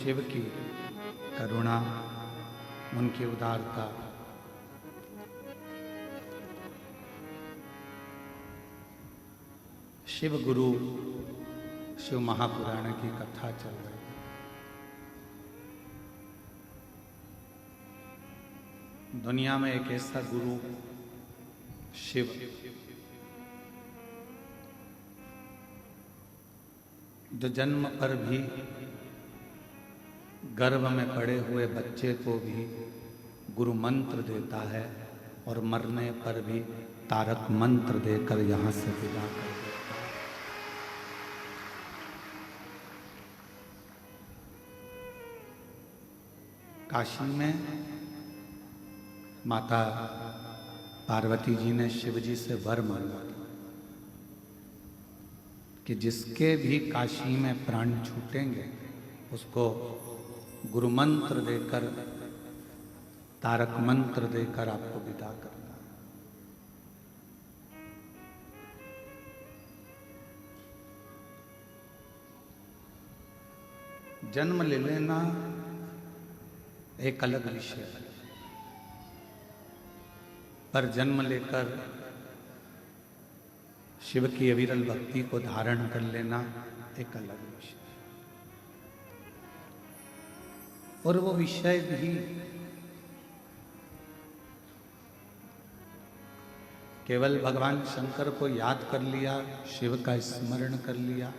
शिव की करुणा, उनकी उदारता, शिव गुरु शिव महापुराण की कथा चल रही है। दुनिया में एक ऐसा गुरु शिव जो जन्म पर भी गर्भ में पड़े हुए बच्चे को भी गुरु मंत्र देता है और मरने पर भी तारक मंत्र देकर यहाँ से विदा कर देता है। काशी में माता पार्वती जी ने शिव जी से वर मांगा कि जिसके भी काशी में प्राण छूटेंगे उसको गुरु मंत्र देकर, तारक मंत्र देकर आपको विदा करना है। जन्म ले लेना एक अलग विषय है, पर जन्म लेकर शिव की अविरल भक्ति को धारण कर लेना एक अलग विषय है। और वो विषय भी केवल भगवान शंकर को याद कर लिया, शिव का स्मरण कर लिया,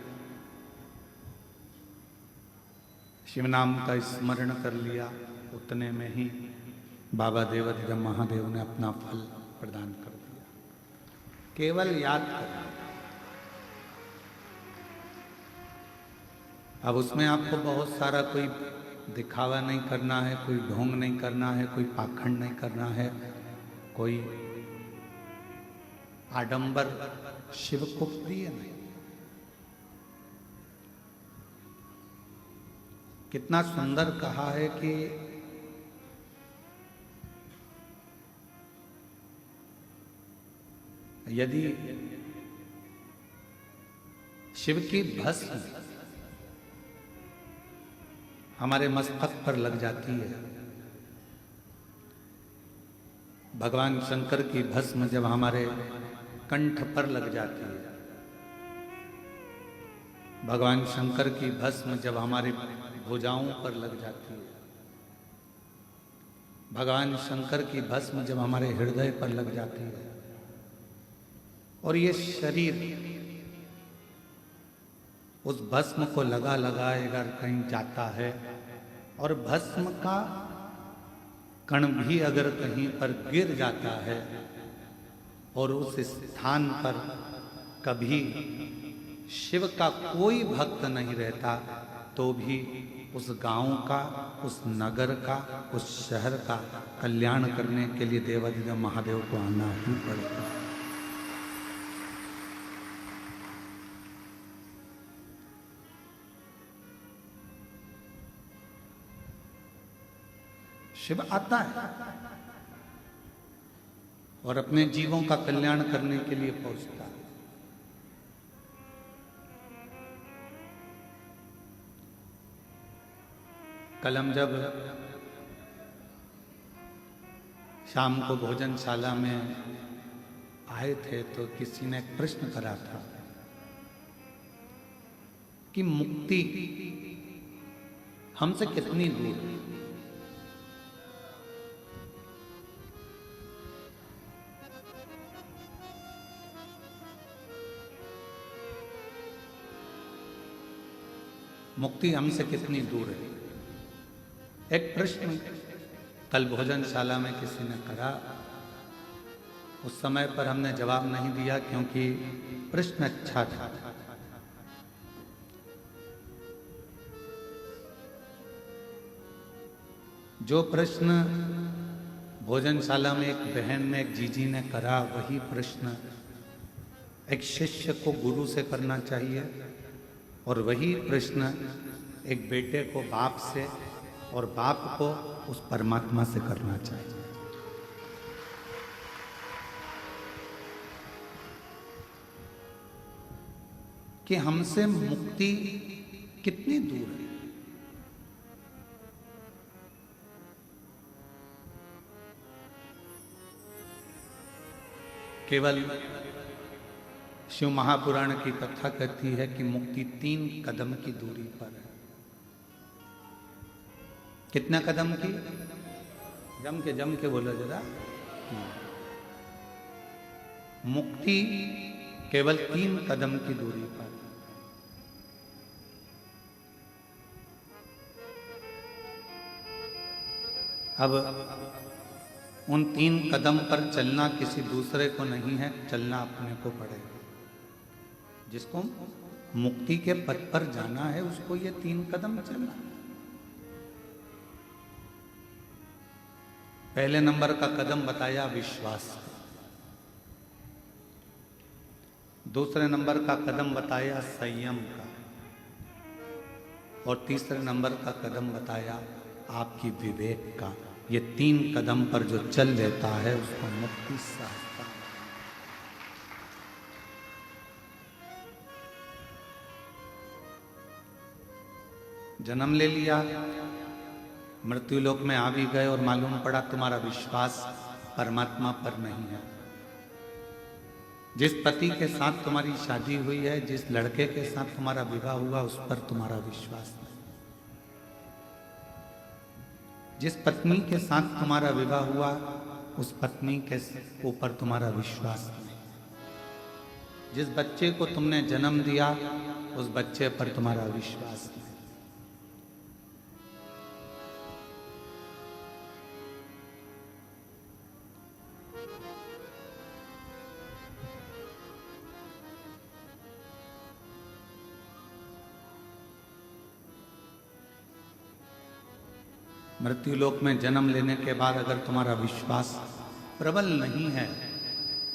शिव नाम का स्मरण कर लिया, उतने में ही बाबा देवाधिदेव महादेव ने अपना फल प्रदान कर दिया। केवल याद कर। अब उसमें आपको बहुत सारा कोई दिखावा नहीं करना है, कोई ढोंग नहीं करना है, कोई पाखंड नहीं करना है, कोई आडंबर शिव को प्रिय नहीं। कितना सुंदर कहा है कि यदि शिव की भस्म हमारे मस्तक पर लग जाती है, भगवान शंकर की भस्म जब हमारे कंठ पर लग जाती है, भगवान शंकर की भस्म जब हमारी भुजाओं पर लग जाती है, भगवान शंकर की भस्म जब हमारे हृदय पर लग जाती है, और ये शरीर उस भस्म को लगा अगर कहीं जाता है और भस्म का कण भी अगर कहीं पर गिर जाता है और उस स्थान पर कभी शिव का कोई भक्त नहीं रहता, तो भी उस गांव का, उस नगर का, उस शहर का कल्याण करने के लिए देवाधिदेव महादेव को आना ही पड़ेगा। शिव आता है और अपने जीवों का कल्याण करने के लिए पहुंचता है। कल हम जब शाम को भोजनशाला में आए थे तो किसी ने एक प्रश्न करा था कि मुक्ति हमसे कितनी दूर है। मुक्ति हमसे कितनी दूर है, एक प्रश्न कल भोजनशाला में किसी ने करा। उस समय पर हमने जवाब नहीं दिया क्योंकि प्रश्न अच्छा था। जो प्रश्न भोजनशाला में एक बहन ने, एक जीजी ने करा, वही प्रश्न एक शिष्य को गुरु से करना चाहिए, और वही प्रश्न एक बेटे को बाप से और बाप को उस परमात्मा से करना चाहिए। कि हमसे मुक्ति कितनी दूर है। केवल शिव महापुराण की कथा कहती है कि मुक्ति 3 कदम की दूरी पर है। कितना कदम की? जम के बोलो जरा। मुक्ति केवल 3 कदम की दूरी पर। अब उन 3 कदम पर चलना किसी दूसरे को नहीं है, चलना अपने को पड़ेगा। जिसको मुक्ति के पथ पर जाना है उसको ये 3 कदम चलना। पहले नंबर का कदम बताया विश्वास, दूसरे नंबर का कदम बताया संयम का, और तीसरे नंबर का कदम बताया आपकी विवेक का। ये 3 कदम पर जो चल लेता है उसको मुक्ति सहजता है। जन्म ले लिया, मृत्यु लोक में आ भी गए और मालूम पड़ा तुम्हारा विश्वास परमात्मा पर नहीं है। जिस पति के साथ तुम्हारी शादी हुई है, जिस लड़के के साथ तुम्हारा विवाह हुआ, उस पर तुम्हारा विश्वास नहीं। जिस पत्नी के साथ तुम्हारा विवाह हुआ, उस पत्नी के ऊपर तुम्हारा विश्वास नहीं। जिस बच्चे को तुमने जन्म दिया, उस बच्चे पर तुम्हारा विश्वास नहीं। मृत्यु लोक में जन्म लेने के बाद अगर तुम्हारा विश्वास प्रबल नहीं है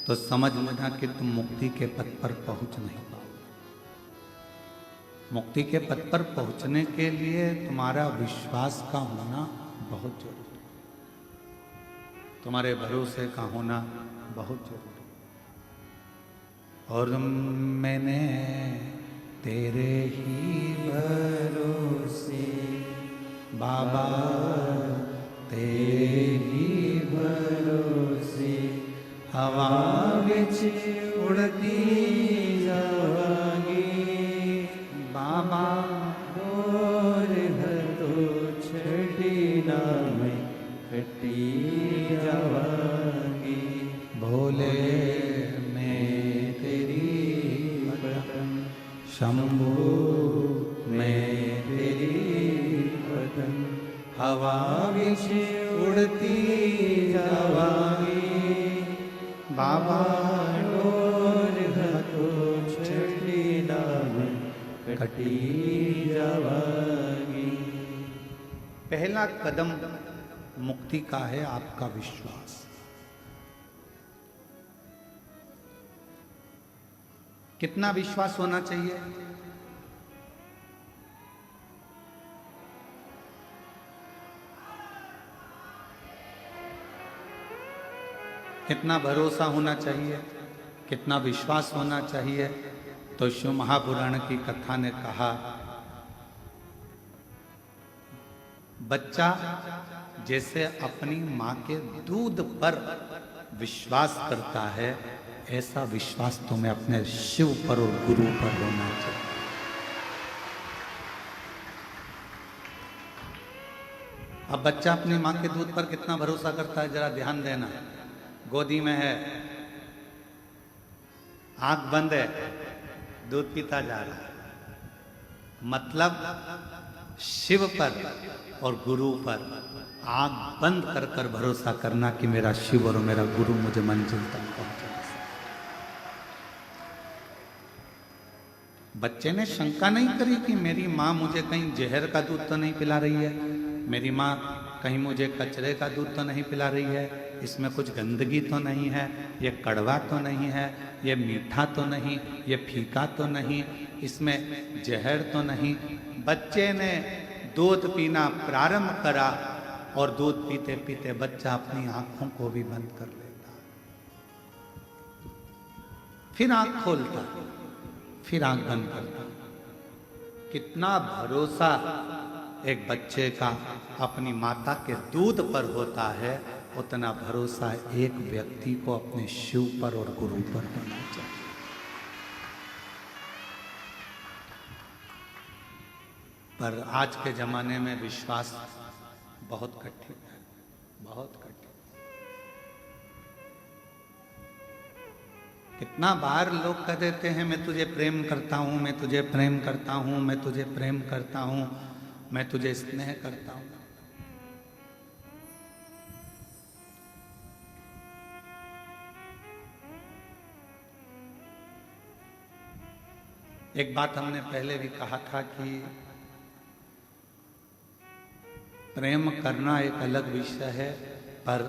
तो समझ लेना कि तुम मुक्ति के पथ पर पहुंच नहीं पाओगे। मुक्ति के पथ पर पहुंचने के लिए तुम्हारा विश्वास का होना बहुत जरूरी है, तुम्हारे भरोसे का होना बहुत जरूरी है। और मैंने तेरे ही भरोसे बाबा, तेरे ही भरोसे हवा विच उड़ती जावांगी बाबा, और तो छड़ी ना मैं कटी जावांगी। भोले मैं तेरी बदन, शंभू मैं तेरी बदन, हवा विच उड़ती जावांगी बाबा, डोर तो छड़ी ना मैं कटी जावांगी। पहला कदम मुक्ति का है आपका विश्वास। कितना विश्वास होना चाहिए? कितना भरोसा होना चाहिए, कितना विश्वास होना चाहिए? तो शिव महापुराण की कथा ने कहा, बच्चा जैसे अपनी माँ के दूध पर विश्वास करता है, ऐसा विश्वास तुम्हें अपने शिव पर और गुरु पर होना चाहिए। अब बच्चा अपनी माँ के दूध पर कितना भरोसा करता है, जरा ध्यान देना। गोदी में है, आंख बंद है, दूध पीता जा रहा है, मतलब शिव पर और गुरु पर आंख बंद कर कर भरोसा करना कि मेरा शिव और मेरा गुरु मुझे मंजिल तक पहुंचा। बच्चे ने शंका नहीं करी कि मेरी माँ मुझे कहीं जहर का दूध तो नहीं पिला रही है, मेरी माँ कहीं मुझे कचरे का दूध तो नहीं पिला रही है, इसमें कुछ गंदगी तो नहीं है, ये कड़वा तो नहीं है, ये मीठा तो नहीं, ये फीका तो नहीं, इसमें जहर तो नहीं। बच्चे ने दूध पीना प्रारंभ करा और दूध पीते पीते बच्चा अपनी आंखों को भी बंद कर लेता, फिर आंख खोलता, फिर आंख बंद करता। कितना भरोसा एक बच्चे का अपनी माता के दूध पर होता है, उतना भरोसा एक व्यक्ति को अपने शिव पर और गुरु पर होना चाहिए। पर आज के जमाने में विश्वास बहुत कठिन है, बहुत कठिन। कितना बार लोग कह देते हैं मैं तुझे प्रेम करता हूं, मैं तुझे प्रेम करता हूं, मैं तुझे प्रेम करता हूं, मैं तुझे स्नेह करता हूं। एक बात हमने पहले भी कहा था कि प्रेम करना एक अलग विषय है, पर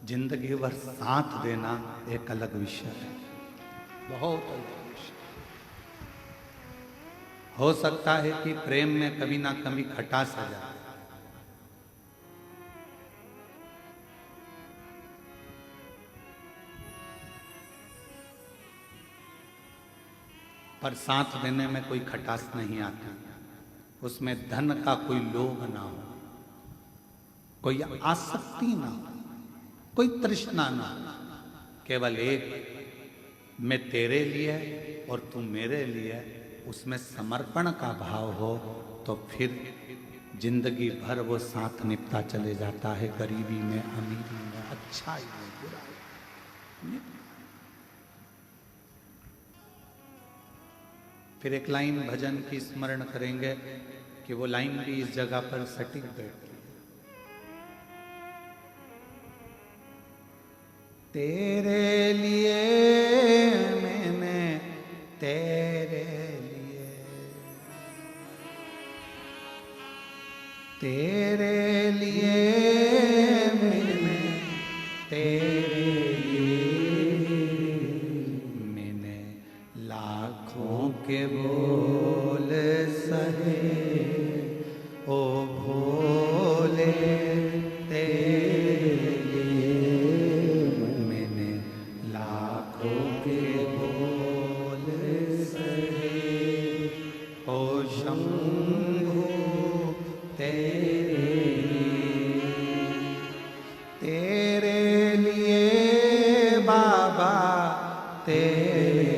जिंदगी भर साथ देना एक अलग विषय है, बहुत अलग विषय। हो सकता है कि प्रेम में कभी ना कभी खटास आ जाए, पर साथ देने में कोई खटास नहीं आती। उसमें धन का कोई लोभ ना हो, कोई आसक्ति ना हो, कोई तृष्णा ना हो। केवल एक, मैं तेरे लिए और तू मेरे लिए, उसमें समर्पण का भाव हो तो फिर जिंदगी भर वो साथ निपटा चले जाता है, गरीबी में, अमीरी में, अच्छाई में, बुराई में। फिर एक लाइन भजन की स्मरण करेंगे कि वो लाइन भी इस जगह पर सटीक बैठती है। तेरे लिए मैंने, तेरे लिए, तेरे लिए मैंने, तेरे लिए मैंने लाखों के बोल सहे, ओ भोले तेरे लिए मैंने लाखों के बोल सहे, ओ शंभू तेरे लिए बाबा, तेरे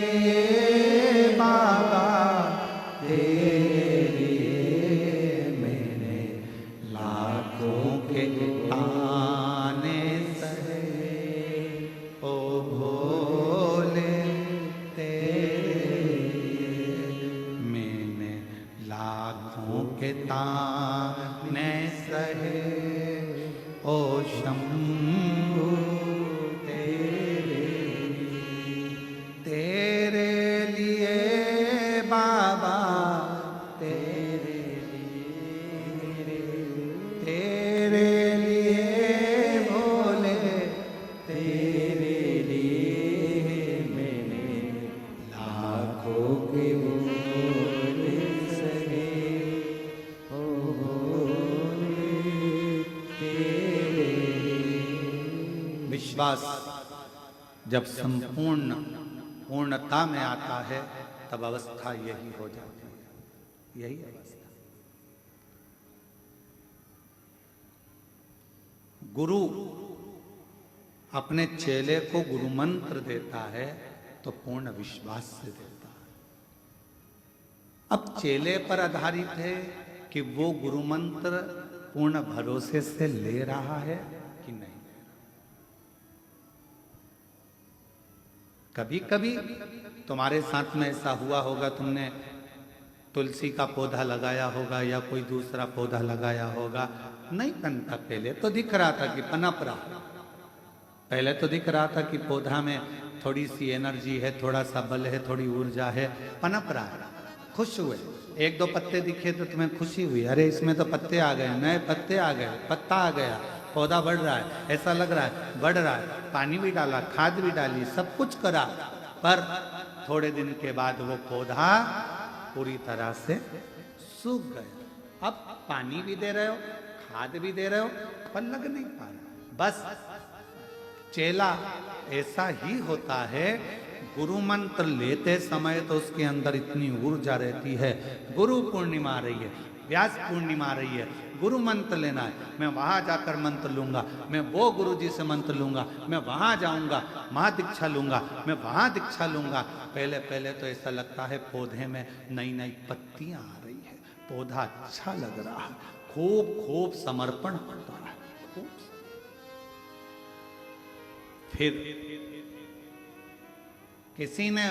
लिए बाबा, तेरे लिए मैंने लाखों के ताने सहे, ओ भोले तेरे लिए मैंने लाखों के ताने सहे, ओ शंभू तेरे लिए बाबा, तेरे लिए भोले, तेरे लिए मैंने लाखों के बोल सहे, ओ भोले तेरे लिए। विश्वास जब संपूर्ण पूर्णता में आता है तब अवस्था यही हो जाती है, यही अवस्था। गुरु अपने चेले को गुरु मंत्र देता है तो पूर्ण विश्वास से देता है। अब चेले पर आधारित है कि वो गुरु मंत्र पूर्ण भरोसे से ले रहा है कि नहीं। कभी कभी तुम्हारे साथ में ऐसा हुआ होगा, तुमने तुलसी का पौधा लगाया होगा या कोई दूसरा पौधा लगाया होगा, नहीं पनता। पहले तो दिख रहा था कि पनप रहा, पहले तो दिख रहा था कि पौधा में थोड़ी सी एनर्जी है, थोड़ा सा बल है, थोड़ी ऊर्जा है, पनप रहा है। खुश हुए, एक दो पत्ते दिखे तो तुम्हें खुशी हुई, अरे इसमें तो पत्ते आ गए, नए पत्ते आ गए, पत्ता आ गया, पौधा बढ़ रहा है, ऐसा लग रहा है बढ़ रहा है। पानी भी डाला, खाद भी डाली, सब कुछ करा, पर थोड़े दिन के बाद वो पौधा पूरी तरह से सूख गया। अब पानी भी दे रहे हो, खाद भी दे रहे हो, पर लग नहीं पा रहा। बस चेला ऐसा ही होता है। गुरु मंत्र लेते समय तो उसके अंदर इतनी ऊर्जा रहती है। गुरु पूर्णिमा आ रही है, व्यास पूर्णिमा आ रही है, गुरु मंत्र लेना है, मैं वहां जाकर मंत्र लूंगा, मैं वो गुरु जी से मंत्र लूंगा, मैं वहां जाऊंगा, वहां दीक्षा लूंगा, मैं वहां दीक्षा लूंगा। पहले पहले तो ऐसा लगता है पौधे में नई नई पत्तियां आ रही है, पौधा अच्छा लग रहा है, खूब खूब समर्पण पड़ता है, खूब। फिर किसी ने,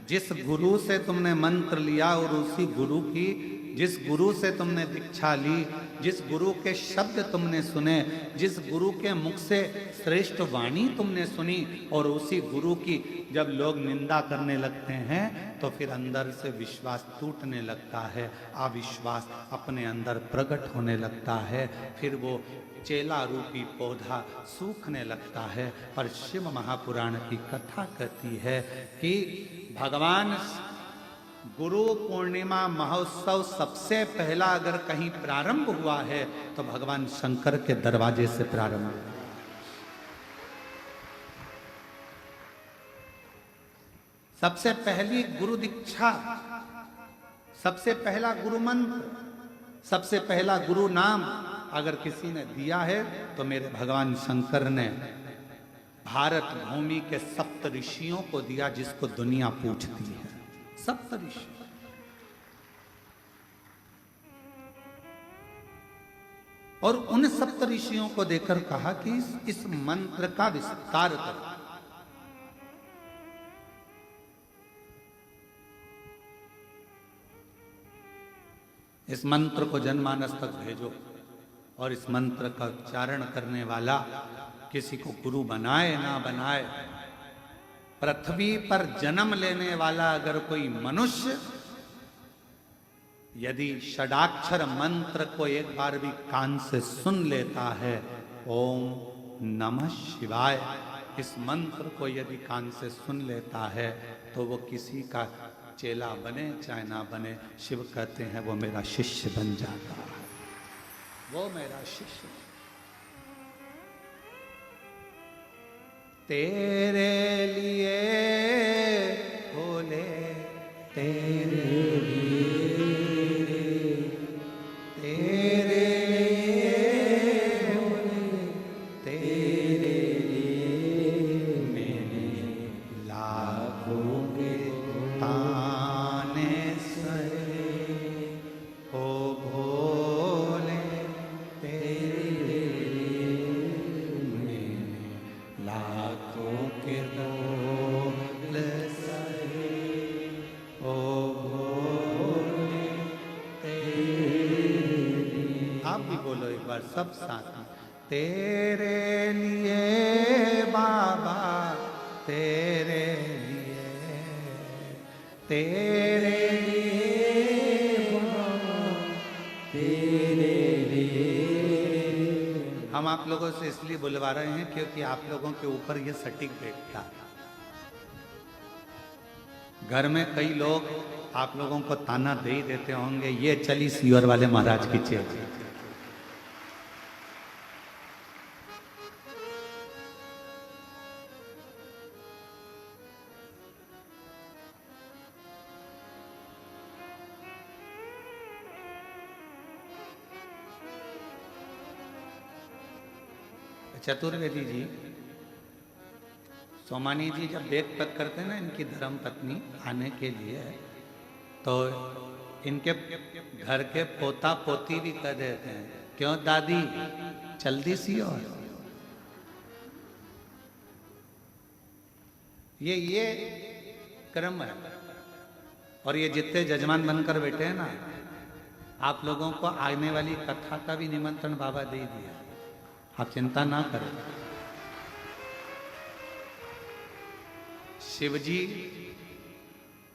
जिस गुरु से तुमने मंत्र लिया और उसी गुरु की, जिस गुरु से तुमने दीक्षा ली, जिस गुरु के शब्द तुमने सुने, जिस गुरु के मुख से श्रेष्ठ वाणी तुमने सुनी, और उसी गुरु की जब लोग निंदा करने लगते हैं तो फिर अंदर से विश्वास टूटने लगता है, अविश्वास अपने अंदर प्रकट होने लगता है, फिर वो चेला रूपी पौधा सूखने लगता है। पर शिव महापुराण की कथा कहती है कि भगवान गुरु पूर्णिमा महोत्सव सबसे पहला अगर कहीं प्रारंभ हुआ है तो भगवान शंकर के दरवाजे से प्रारंभ हुआ। सबसे पहली गुरु दीक्षा, सबसे पहला गुरु मंत्र, सबसे पहला गुरु नाम अगर किसी ने दिया है तो मेरे भगवान शंकर ने भारत भूमि के सप्त ऋषियों को दिया, जिसको दुनिया पूछती है, सप्त ऋषि। और उन सप्त ऋषियों को देकर कहा कि इस मंत्र का विस्तार करो। इस मंत्र को जनमानस तक भेजो, और इस मंत्र का उच्चारण करने वाला किसी को गुरु बनाए ना बनाए, पृथ्वी पर जन्म लेने वाला अगर कोई मनुष्य यदि षडाक्षर मंत्र को एक बार भी कान से सुन लेता है, ओम नमः शिवाय, इस मंत्र को यदि कान से सुन लेता है तो वो किसी का चेला बने चाहे ना बने, शिव कहते हैं वो मेरा शिष्य बन जाता है, वो मेरा शिष्य। तेरे लिए बोले, तेरे लिए, तेरे लिए बोले, तेरे लिए मैंने लाखों के ताने सहे, ओ भोले तेरे लिए मैंने लाखों के बोल सहे, ओ भोले तेरे लिए। आप भी बोलो एक बार सब साथ में, तेरे लिए बाबा, तेरे लिए, तेरे लिए बाबा, तेरे लिए। हम आप लोगों से इसलिए बुलवा रहे हैं क्योंकि आप लोगों के ऊपर ये सटीक बैठता है। घर में कई लोग आप लोगों को ताना दे ही देते होंगे, ये चली सीवर वाले महाराज की चेल। चतुर्वेदी जी, सोमानी जी जब बैग पैक करते हैं ना इनकी धर्म पत्नी आने के लिए, तो इनके घर के पोता पोती भी कह देते हैं, क्यों दादी जल्दी सी। और ये क्रम है। और ये जितने जजमान बनकर बैठे हैं ना, आप लोगों को आने वाली कथा का भी निमंत्रण बाबा दे दिया, आप चिंता ना करें। शिवजी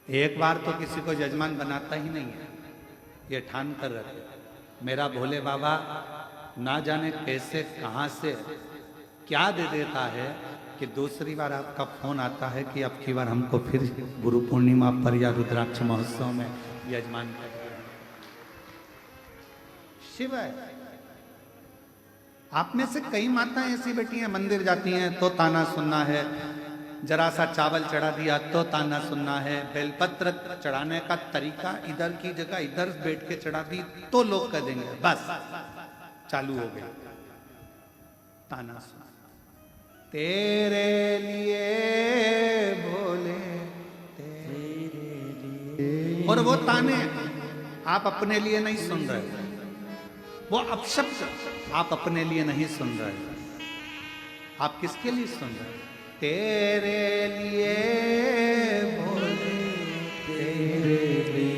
एक बार तो किसी को जजमान बनाता ही नहीं है, ये ठान कर रखे। मेरा भोले बाबा ना जाने कैसे कहां से क्या दे देता है कि दूसरी बार आपका फोन आता है कि अब की बार हमको फिर गुरु पूर्णिमा पर या रुद्राक्ष महोत्सव में यजमान कर। शिव है। आप में से कई माताएं ऐसी बैठी हैं, मंदिर जाती हैं तो ताना सुनना है, जरा सा चावल चढ़ा दिया तो ताना सुनना है, बेलपत्र चढ़ाने का तरीका इधर की जगह इधर बैठ के चढ़ा दी तो लोग कह देंगे बस चालू हो गया ताना सुना। तेरे लिए भोले तेरे लिए, और वो ताने आप अपने लिए नहीं सुन रहे, वो अपशब्द आप अपने लिए नहीं सुन रहे, आप किसके लिए सुन रहे? तेरे लिए भोले तेरे लिए,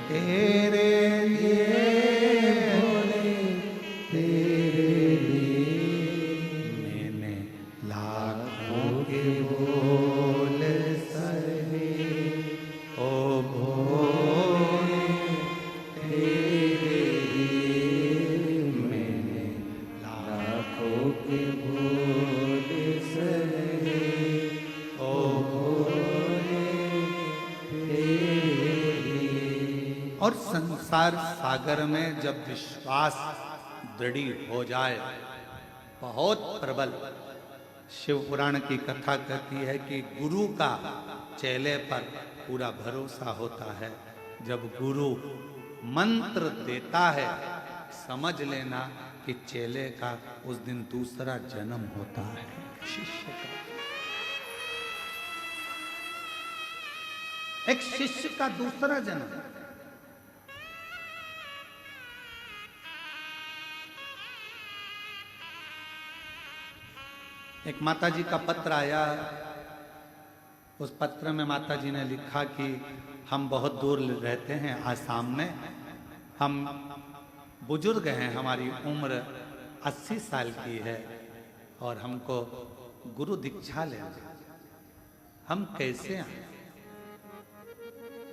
तेरे लिए भोले तेरे लिए, मैंने लाखों के बोल सहे ओ भोले तेरे लिए, मैंने लाखों के और संसार सागर में जब विश्वास दृढ़ हो जाए बहुत प्रबल, शिव पुराण की कथा कहती है कि गुरु का चेले पर पूरा भरोसा होता है। जब गुरु मंत्र देता है समझ लेना कि चेले का उस दिन दूसरा जन्म होता है, शिष्य का। एक शिष्य का दूसरा जन्म। एक माताजी का पत्र आया, उस पत्र में माताजी ने लिखा कि हम बहुत दूर रहते हैं आसाम में, हम बुजुर्ग हैं, हमारी उम्र 80 साल की है और हमको गुरु दीक्षा लेना, हम कैसे आए?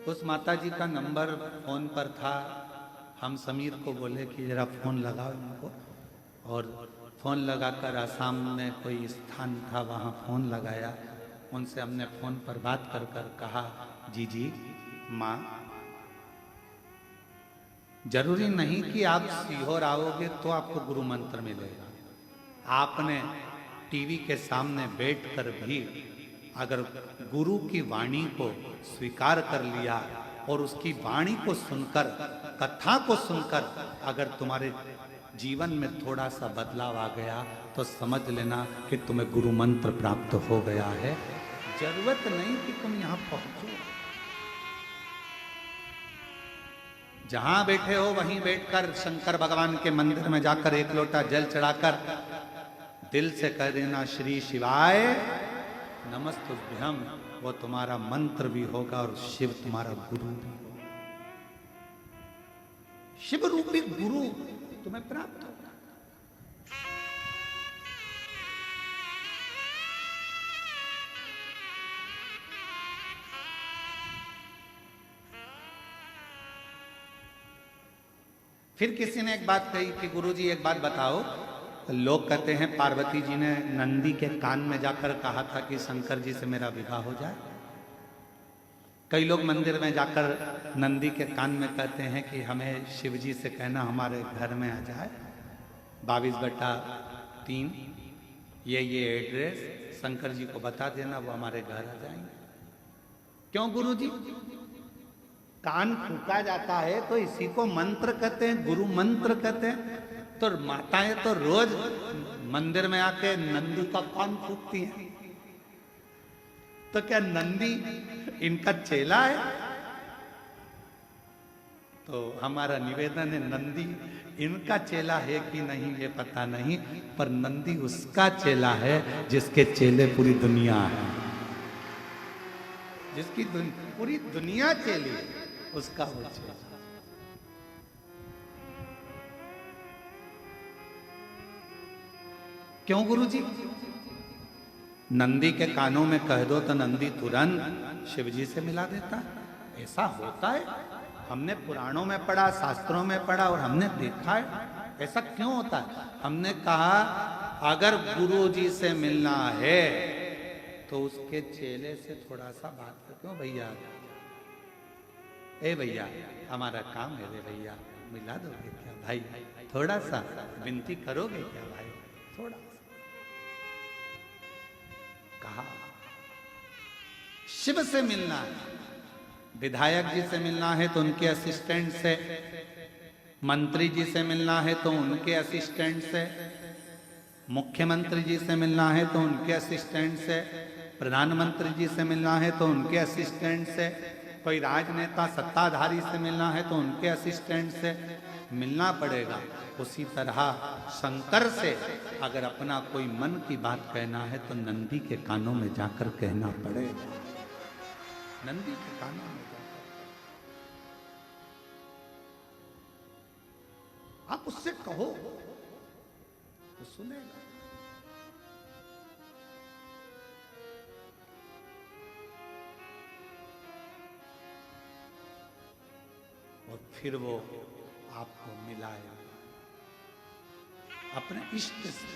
उस माताजी का नंबर फोन पर था। हम समीर को बोले कि जरा फोन लगाओ इनको, और फोन लगाकर आसाम में कोई स्थान था वहाँ फोन लगाया। उनसे हमने फोन पर बात कर कर कहा, जी माँ, जरूरी नहीं कि आप सीहोर आओगे तो आपको गुरु मंत्र मिलेगा। आपने टीवी के सामने बैठकर भी अगर गुरु की वाणी को स्वीकार कर लिया और उसकी वाणी को सुनकर, कथा को सुनकर अगर तुम्हारे जीवन में थोड़ा सा बदलाव आ गया तो समझ लेना कि तुम्हें गुरु मंत्र प्राप्त हो गया है। जरूरत नहीं कि तुम यहां पहुंचो, जहां बैठे हो वहीं बैठकर शंकर भगवान के मंदिर में जाकर एक लोटा जल चढ़ाकर दिल से कह देना श्री शिवाय नमस्तुभ्यम, वो तुम्हारा मंत्र भी होगा और शिव तुम्हारा गुरु भी होगा। शिव रूपी गुरु तुम्हें प्राप्त होगा। फिर किसी ने एक बात कही कि गुरुजी एक बात बताओ, लोग कहते हैं पार्वती जी ने नंदी के कान में जाकर कहा था कि शंकर जी से मेरा विवाह हो जाए। कई लोग मंदिर में जाकर नंदी के कान में कहते हैं कि हमें शिव जी से कहना हमारे घर में आ जाए, 22/3 ये एड्रेस शंकर जी को बता देना, वो हमारे घर आ जाएंगे। क्यों गुरुजी? कान फूका जाता है तो इसी को मंत्र कहते हैं, गुरु मंत्र कहते हैं। तो माताएं तो रोज मंदिर में आके नंदी का कान फूकती हैं, तो क्या नंदी इनका चेला है? तो हमारा निवेदन है, नंदी इनका चेला है कि नहीं ये पता नहीं, पर नंदी उसका चेला है जिसके चेले पूरी दुनिया है, जिसकी पूरी दुनिया चेली है, उसका वो चेला। क्यों गुरुजी? नंदी के कानों में कह दो तो नंदी तुरंत शिव जी से मिला देता है। ऐसा होता है, हमने पुराणों में पढ़ा, शास्त्रों में पढ़ा और हमने देखा है। ऐसा क्यों होता है? हमने कहा अगर गुरु जी से मिलना है तो उसके चेले से थोड़ा सा बात कर। क्यों भैया, ए भैया हमारा काम है, रे भैया मिला दोगे क्या भाई? थोड़ा सा विनती करोगे क्या भाई? थोड़ा। कहा शिव से मिलना है, विधायक जी से मिलना है तो उनके असिस्टेंट से, मंत्री जी से मिलना है तो उनके असिस्टेंट से, मुख्यमंत्री जी से मिलना है तो उनके असिस्टेंट से, प्रधानमंत्री जी से मिलना है तो उनके असिस्टेंट से, कोई राजनेता सत्ताधारी से मिलना है तो उनके असिस्टेंट से मिलना पड़ेगा। उसी तरह शंकर से अगर अपना कोई मन की बात कहना है तो नंदी के कानों में जाकर कहना पड़ेगा, नंदी के कानों में जाकर। आप उससे कहो वो सुनेगा। और फिर वो आपको मिलाएगा अपने इष्ट से।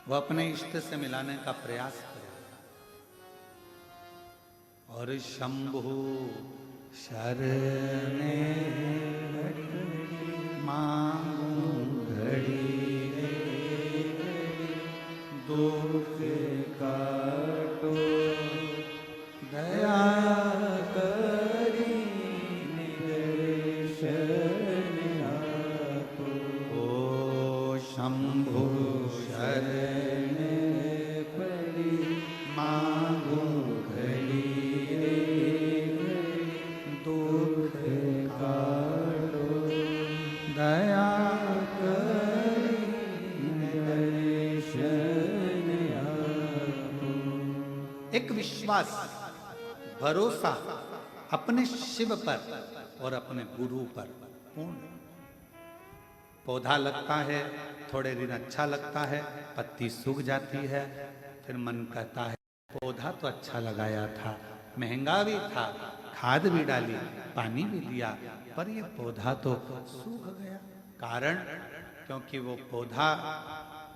वो अपने इष्ट से मिलाने का प्रयास करेगा। और शंभु शरणे मांगू घड़ी दुख काटो दया करी निर्शरण आपो। ओ शंभु शरण पड़ी मांगू घड़ी दुख काटो दया करी निर्शरण आपो। एक विश्वास, भरोसा अपने शिव पर और अपने गुरु पर पूर्ण। पौधा लगता है, थोड़े दिन अच्छा लगता है, पत्ती सूख जाती है, फिर मन कहता है पौधा तो अच्छा लगाया था, महंगा भी था, खाद भी डाली, पानी भी दिया, पर ये पौधा तो सूख गया। कारण क्योंकि वो पौधा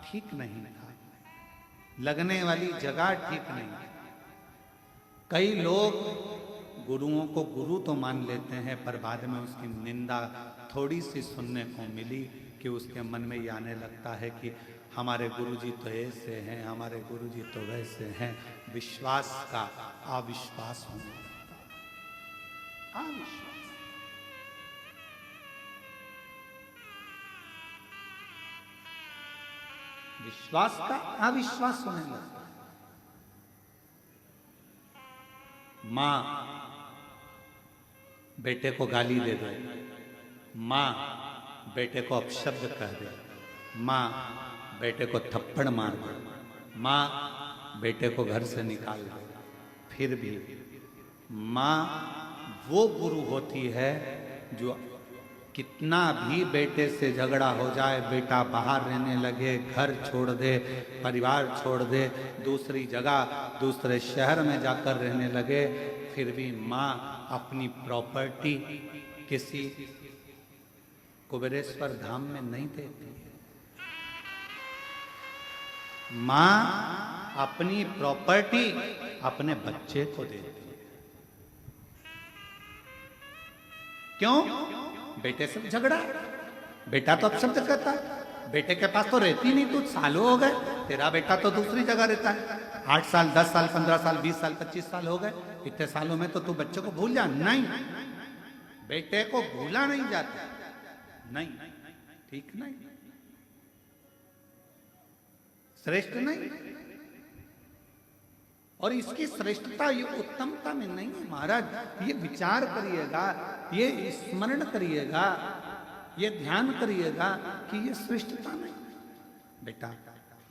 ठीक नहीं था, लगने वाली जगह ठीक नहीं। कई लोग गुरुओं को गुरु तो मान लेते हैं, पर बाद में उसकी निंदा थोड़ी सी सुनने को मिली कि उसके मन में ये आने लगता है कि हमारे गुरुजी तो ऐसे हैं, हमारे गुरुजी तो वैसे हैं। विश्वास का अविश्वास होने लगता है। अविश्वास, विश्वास का अविश्वास होने लगता है। मां बेटे को गाली दे दे, मां बेटे को अपशब्द कह दे, मां बेटे को थप्पड़ मार दे, मां बेटे को घर से निकाल दे, फिर भी मां वो गुरु होती है जो कितना भी बेटे से झगड़ा हो जाए, बेटा बाहर रहने लगे, घर छोड़ दे, परिवार छोड़ दे, दूसरी जगह दूसरे शहर में जाकर रहने लगे, फिर भी माँ अपनी प्रॉपर्टी किसी कुबेरेश्वर धाम में नहीं देती है। माँ अपनी प्रॉपर्टी अपने बच्चे को देती है। क्यों? बेटे से झगड़ा, बेटा तो अपशब्द कहता है, बेटे के पास तो रहती नहीं, तू सालों हो गए, तेरा बेटा तो दूसरी जगह रहता है, 8 साल 10 साल 15 साल 20 साल 25 साल हो गए, इतने सालों में तो तू बच्चे को भूल जा। नहीं, बेटे को भूला नहीं जाता, नहीं, ठीक नहीं, श्रेष्ठ नहीं। और इसकी श्रेष्ठता ये उत्तमता में नहीं है महाराज। ये विचार करिएगा, ये स्मरण करिएगा, ये ध्यान करिएगा कि ये श्रेष्ठता नहीं। बेटा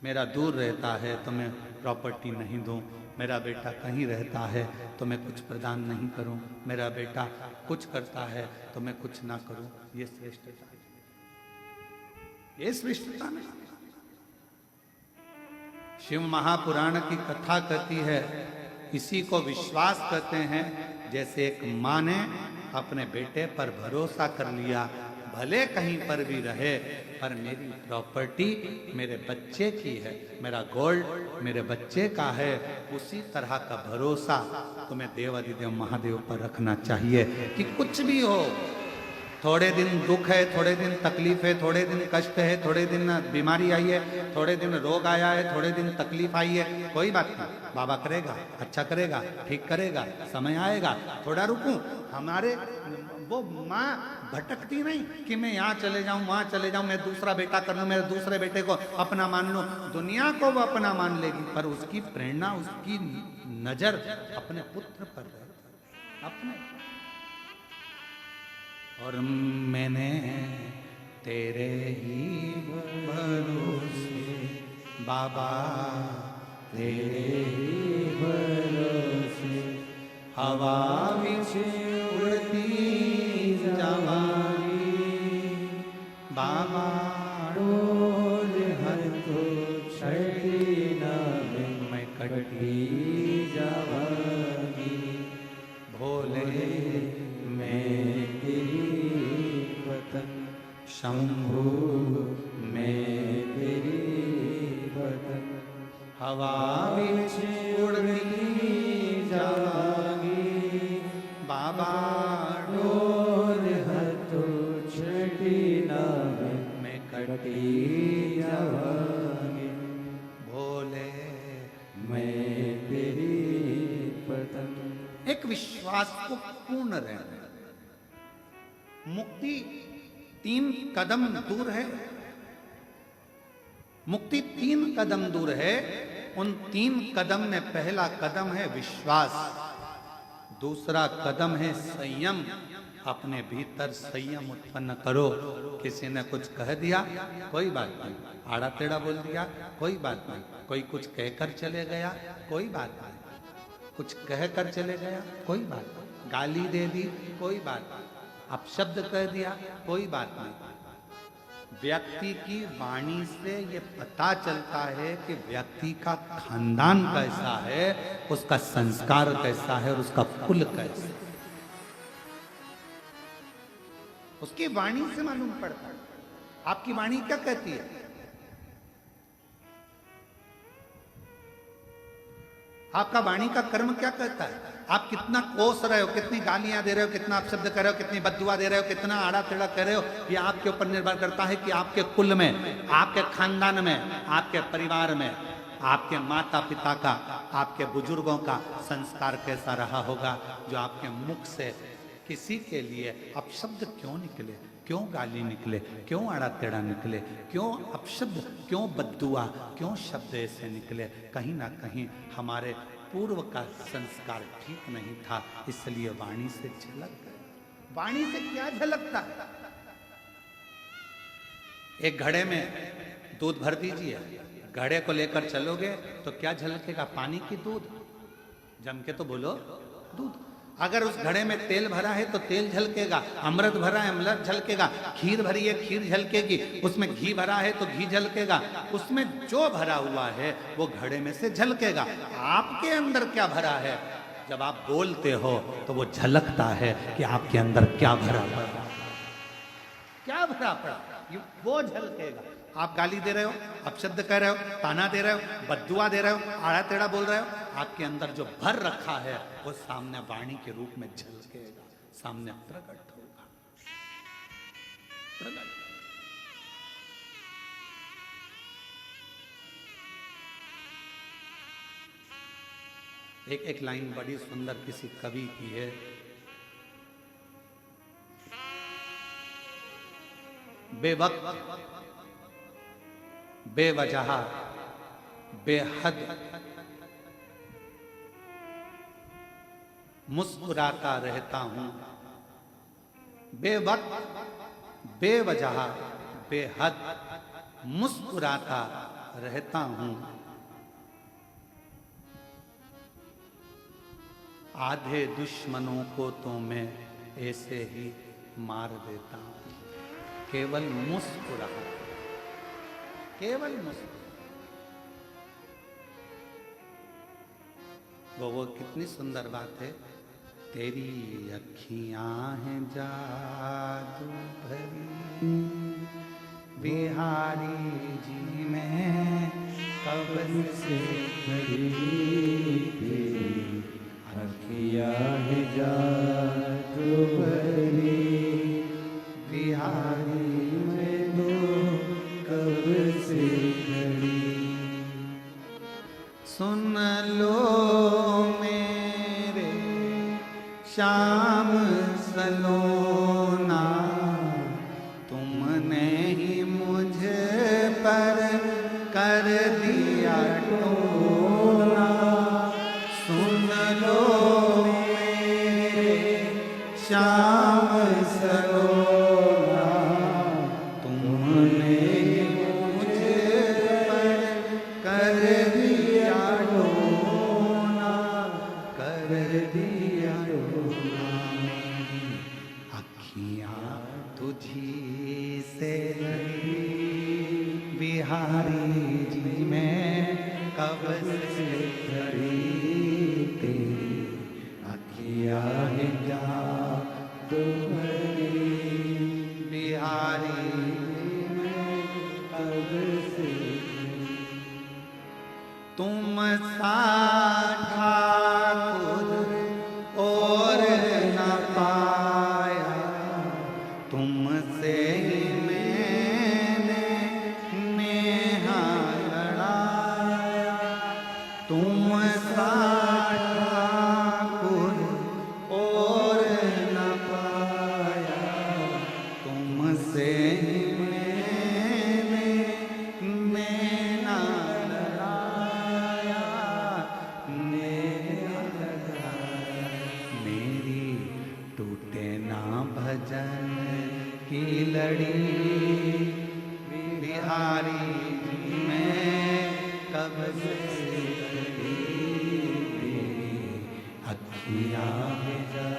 मेरा दूर रहता है तो मैं प्रॉपर्टी नहीं दूं, मेरा बेटा कहीं रहता है तो मैं कुछ प्रदान नहीं करूं, मेरा बेटा कुछ करता है तो मैं कुछ ना करूं, ये श्रेष्ठता, ये श्रेष्ठता नहीं। शिव महापुराण की कथा कहती है, इसी को विश्वास कहते हैं। जैसे एक माँ ने अपने बेटे पर भरोसा कर लिया, भले कहीं पर भी रहे, पर मेरी प्रॉपर्टी मेरे बच्चे की है, मेरा गोल्ड मेरे बच्चे का है, उसी तरह का भरोसा तुम्हें देवाधिदेव महादेव पर रखना चाहिए कि कुछ भी हो, थोड़े दिन दुख है, थोड़े दिन तकलीफ है, थोड़े दिन कष्ट है, थोड़े दिन बीमारी आई है, थोड़े दिन रोग आया है, थोड़े दिन तकलीफ आई है, कोई बात नहीं, बाबा करेगा, अच्छा करेगा, ठीक करेगा, समय आएगा, थोड़ा रुकूं। हमारे वो माँ भटकती नहीं कि मैं यहाँ चले जाऊं, वहां चले जाऊं, मैं दूसरा बेटा कर लूं, मेरे दूसरे बेटे को अपना मान लूं। दुनिया को वो अपना मान लेगी, पर उसकी प्रेरणा, उसकी नजर अपने पुत्र पर है, अपने। और मैंने तेरे ही भरोसे बाबा, तेरे ही भरोसे हवा विच उड़ती जावांगी बाबा, डोल हर तो छड़ी ना मैं कटी जावांगी भोले, मैं शंभु मैं तेरी बदन हवा विच उड़ती जावांगी बाबा, डोल हथो छड़ी ना मैं कटी जावांगी भोले, मैं तेरी बदन। एक विश्वास को पूर्ण रहना। मुक्ति 3 कदम दूर है, मुक्ति 3 कदम दूर है। उन 3 कदम में पहला कदम है विश्वास, दूसरा कदम है संयम। अपने भीतर संयम उत्पन्न करो। किसी ने कुछ कह दिया, कोई बात नहीं, आड़ा टेढ़ा बोल दिया, कोई बात नहीं, कोई कुछ कहकर चले गया, कोई बात नहीं, कुछ कहकर चले गया, कोई बात नहीं, गाली दे दी, कोई बात नहीं, अपशब्द कह दिया, कोई बात नहीं। व्यक्ति की वाणी से ये पता चलता है कि व्यक्ति का खानदान कैसा है, उसका संस्कार कैसा है और उसका कुल कैसा है, उसकी वाणी से मालूम पड़ता है। आपकी वाणी क्या कहती है? आपका वाणी का कर्म क्या कहता है? आप कितना कोस रहे हो, कितनी गालियां दे रहे हो, कितना अपशब्द कर रहे हो, कितनी बद्दुआ दे रहे हो, कितना आड़ा टेढ़ा कर रहे हो, ये आपके ऊपर निर्भर करता है कि आपके कुल में, आपके खानदान में, आपके परिवार में, आपके माता पिता का, आपके बुजुर्गों का संस्कार कैसा रहा होगा, जो आपके मुख से किसी के लिए अपशब्द क्यों निकले, क्यों गाली निकले, क्यों आड़ा टेढ़ा निकले, क्यों अपशब्द, क्यों बद्दुआ, क्यों शब्द ऐसे निकले? कहीं ना कहीं हमारे पूर्व का संस्कार ठीक नहीं था, इसलिए वाणी से झलक गया। वाणी से क्या झलकता है? एक घड़े में दूध भर दीजिए, घड़े को लेकर चलोगे तो क्या झलकेगा? पानी की दूध? जम के तो बोलो, दूध। अगर उस घड़े में तेल भरा है तो तेल झलकेगा, अमृत भरा है अमृत झलकेगा, खीर भरी है खीर झलकेगी, उसमें घी भरा है तो घी झलकेगा, उसमें जो भरा हुआ है वो घड़े में से झलकेगा। आपके अंदर क्या भरा है? जब आप बोलते हो तो वो झलकता है कि आपके अंदर क्या भरा पड़ा, क्या भरा पड़ा, वो झलकेगा। आप गाली दे रहे हो, अपशब्द कह रहे हो, ताना दे रहे हो, बद्दुआ दे रहे हो, आड़ा टेढ़ा बोल रहे हो, आपके अंदर जो भर रखा है वो सामने वाणी के रूप में झलकेगा, सामने प्रकट होगा, प्रकट। एक लाइन बड़ी सुंदर किसी कवि की है, बेवक्त बेवजह बेहद मुस्कुराता रहता हूं, बेवक्त बेवजह बेहद मुस्कुराता रहता हूं, आधे दुश्मनों को तो मैं ऐसे ही मार देता हूं। केवल मुस्कुराता, केवल मुस्कुरा। वो कितनी सुंदर बात है। तेरी अखियां हैं जादू भरी, बिहारी जी में कब से खड़ी, तेरी अखियां हैं जादू भरी, लो मेरे श्याम सलोना, तुमने ही मुझ पर कर दिया टोना। सुन लो मेरे श्याम सलोना, तुमने ही मुझ पर कर दिया टोना, कर दिया टोना। अखियाँ तुझी से बिहारी जी मैं कब से खड़ी, तेरी अखियाँ जा तुम्हारी बिहारी मैं कब से। तुम सा ठाकुर और न पाया, तुमसे ही मैंने नेहा लड़ाया। तुम सा ठाकुर और न पाया, तुमसे ही मैंने नेहा लड़ाया, नेहा लड़ाया। मेरी टूटे ना भजन की लड़ी, बिहारी जी मैं कब से खड़ी, मेरी अखियाँ जा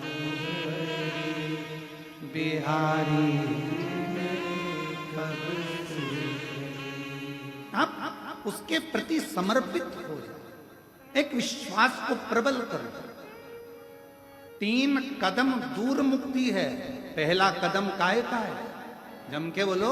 तुम्हारी बिहारी जी मैं कब से खड़ी। आप उसके प्रति समर्पित हो जाए, एक विश्वास को प्रबल कर दो। 3 कदम दूर मुक्ति है। पहला कदम काहे का है? जम के बोलो,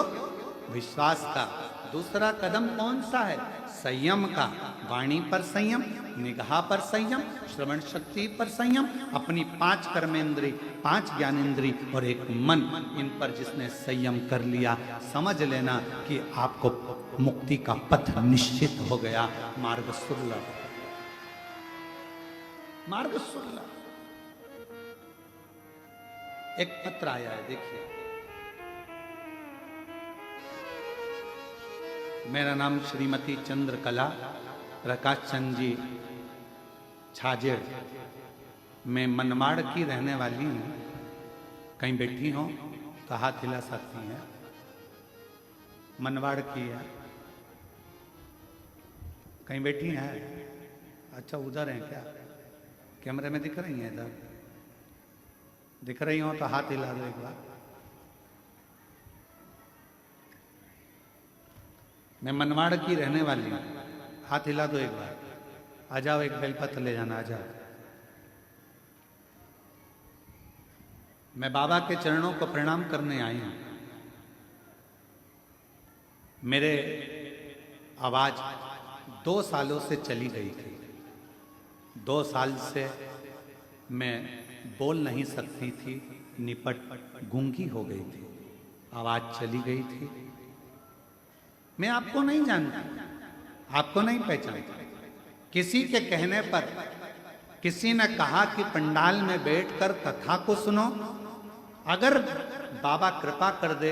विश्वास का। दूसरा कदम कौन सा है? संयम का। वाणी पर संयम, निगाह पर संयम, श्रवण शक्ति पर संयम, अपनी 5 कर्मेंद्री, 5 ज्ञानेंद्री और एक मन, इन पर जिसने संयम कर लिया, समझ लेना कि आपको मुक्ति का पथ निश्चित हो गया। मार्ग सुलभ, मार्ग सुलभ। एक पत्र आया है, देखिए। मेरा नाम श्रीमती चंद्रकला प्रकाश चंद जी छाजेड़, मैं मनमाड़ की रहने वाली हूँ। कहीं बैठी हो तो हाथ हिला सकती हैं। मनमाड़ की है। कहीं बैठी हैं? अच्छा, उधर हैं क्या? कैमरे में दिख रही हैं? इधर दिख रही हो तो हाथ हिला दो एक बार। मैं मनमाड़ की रहने वाली हूँ, हाथ हिला दो एक बार। आ जाओ, एक बेलपत्र ले जाना, आ जाओ। मैं बाबा के चरणों को प्रणाम करने आई हूँ। मेरे आवाज 2 सालों से चली गई थी। 2 साल से मैं बोल नहीं सकती थी, निपट गूंगी हो गई थी, आवाज चली गई थी। मैं आपको नहीं जानती, आपको नहीं पहचानती। किसी के कहने पर किसी ने कहा कि पंडाल में बैठकर कथा को सुनो। अगर बाबा कृपा कर दे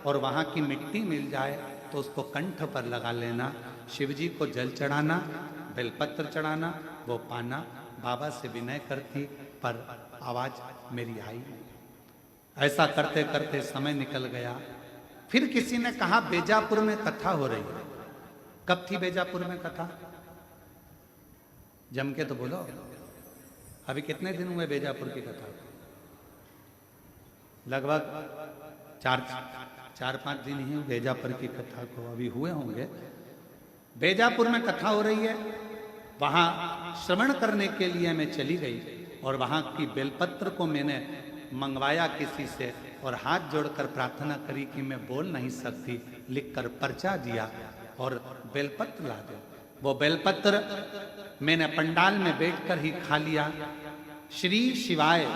और वहां की मिट्टी मिल जाए तो उसको कंठ पर लगा लेना, शिव जी को जल चढ़ाना, बेलपत्र चढ़ाना, वो पाना। बाबा से विनय करती, पर आवाज मेरी आई। ऐसा करते करते समय निकल गया। फिर किसी ने कहा बेजापुर में कथा हो रही है। कब थी बेजापुर में कथा? जम के तो बोलो। अभी कितने दिन हुए बेजापुर की कथा? लगभग 4-5 दिन ही बेजापुर की कथा को अभी हुए होंगे। बेजापुर में कथा हो रही है, वहां श्रवण करने के लिए मैं चली गई और वहां की बेलपत्र को मैंने मंगवाया किसी से और हाथ जोड़कर प्रार्थना करी कि मैं बोल नहीं सकती, लिखकर पर्चा दिया और बेलपत्र ला दो। वो बेलपत्र मैंने पंडाल में बैठकर ही खा लिया। श्री शिवाय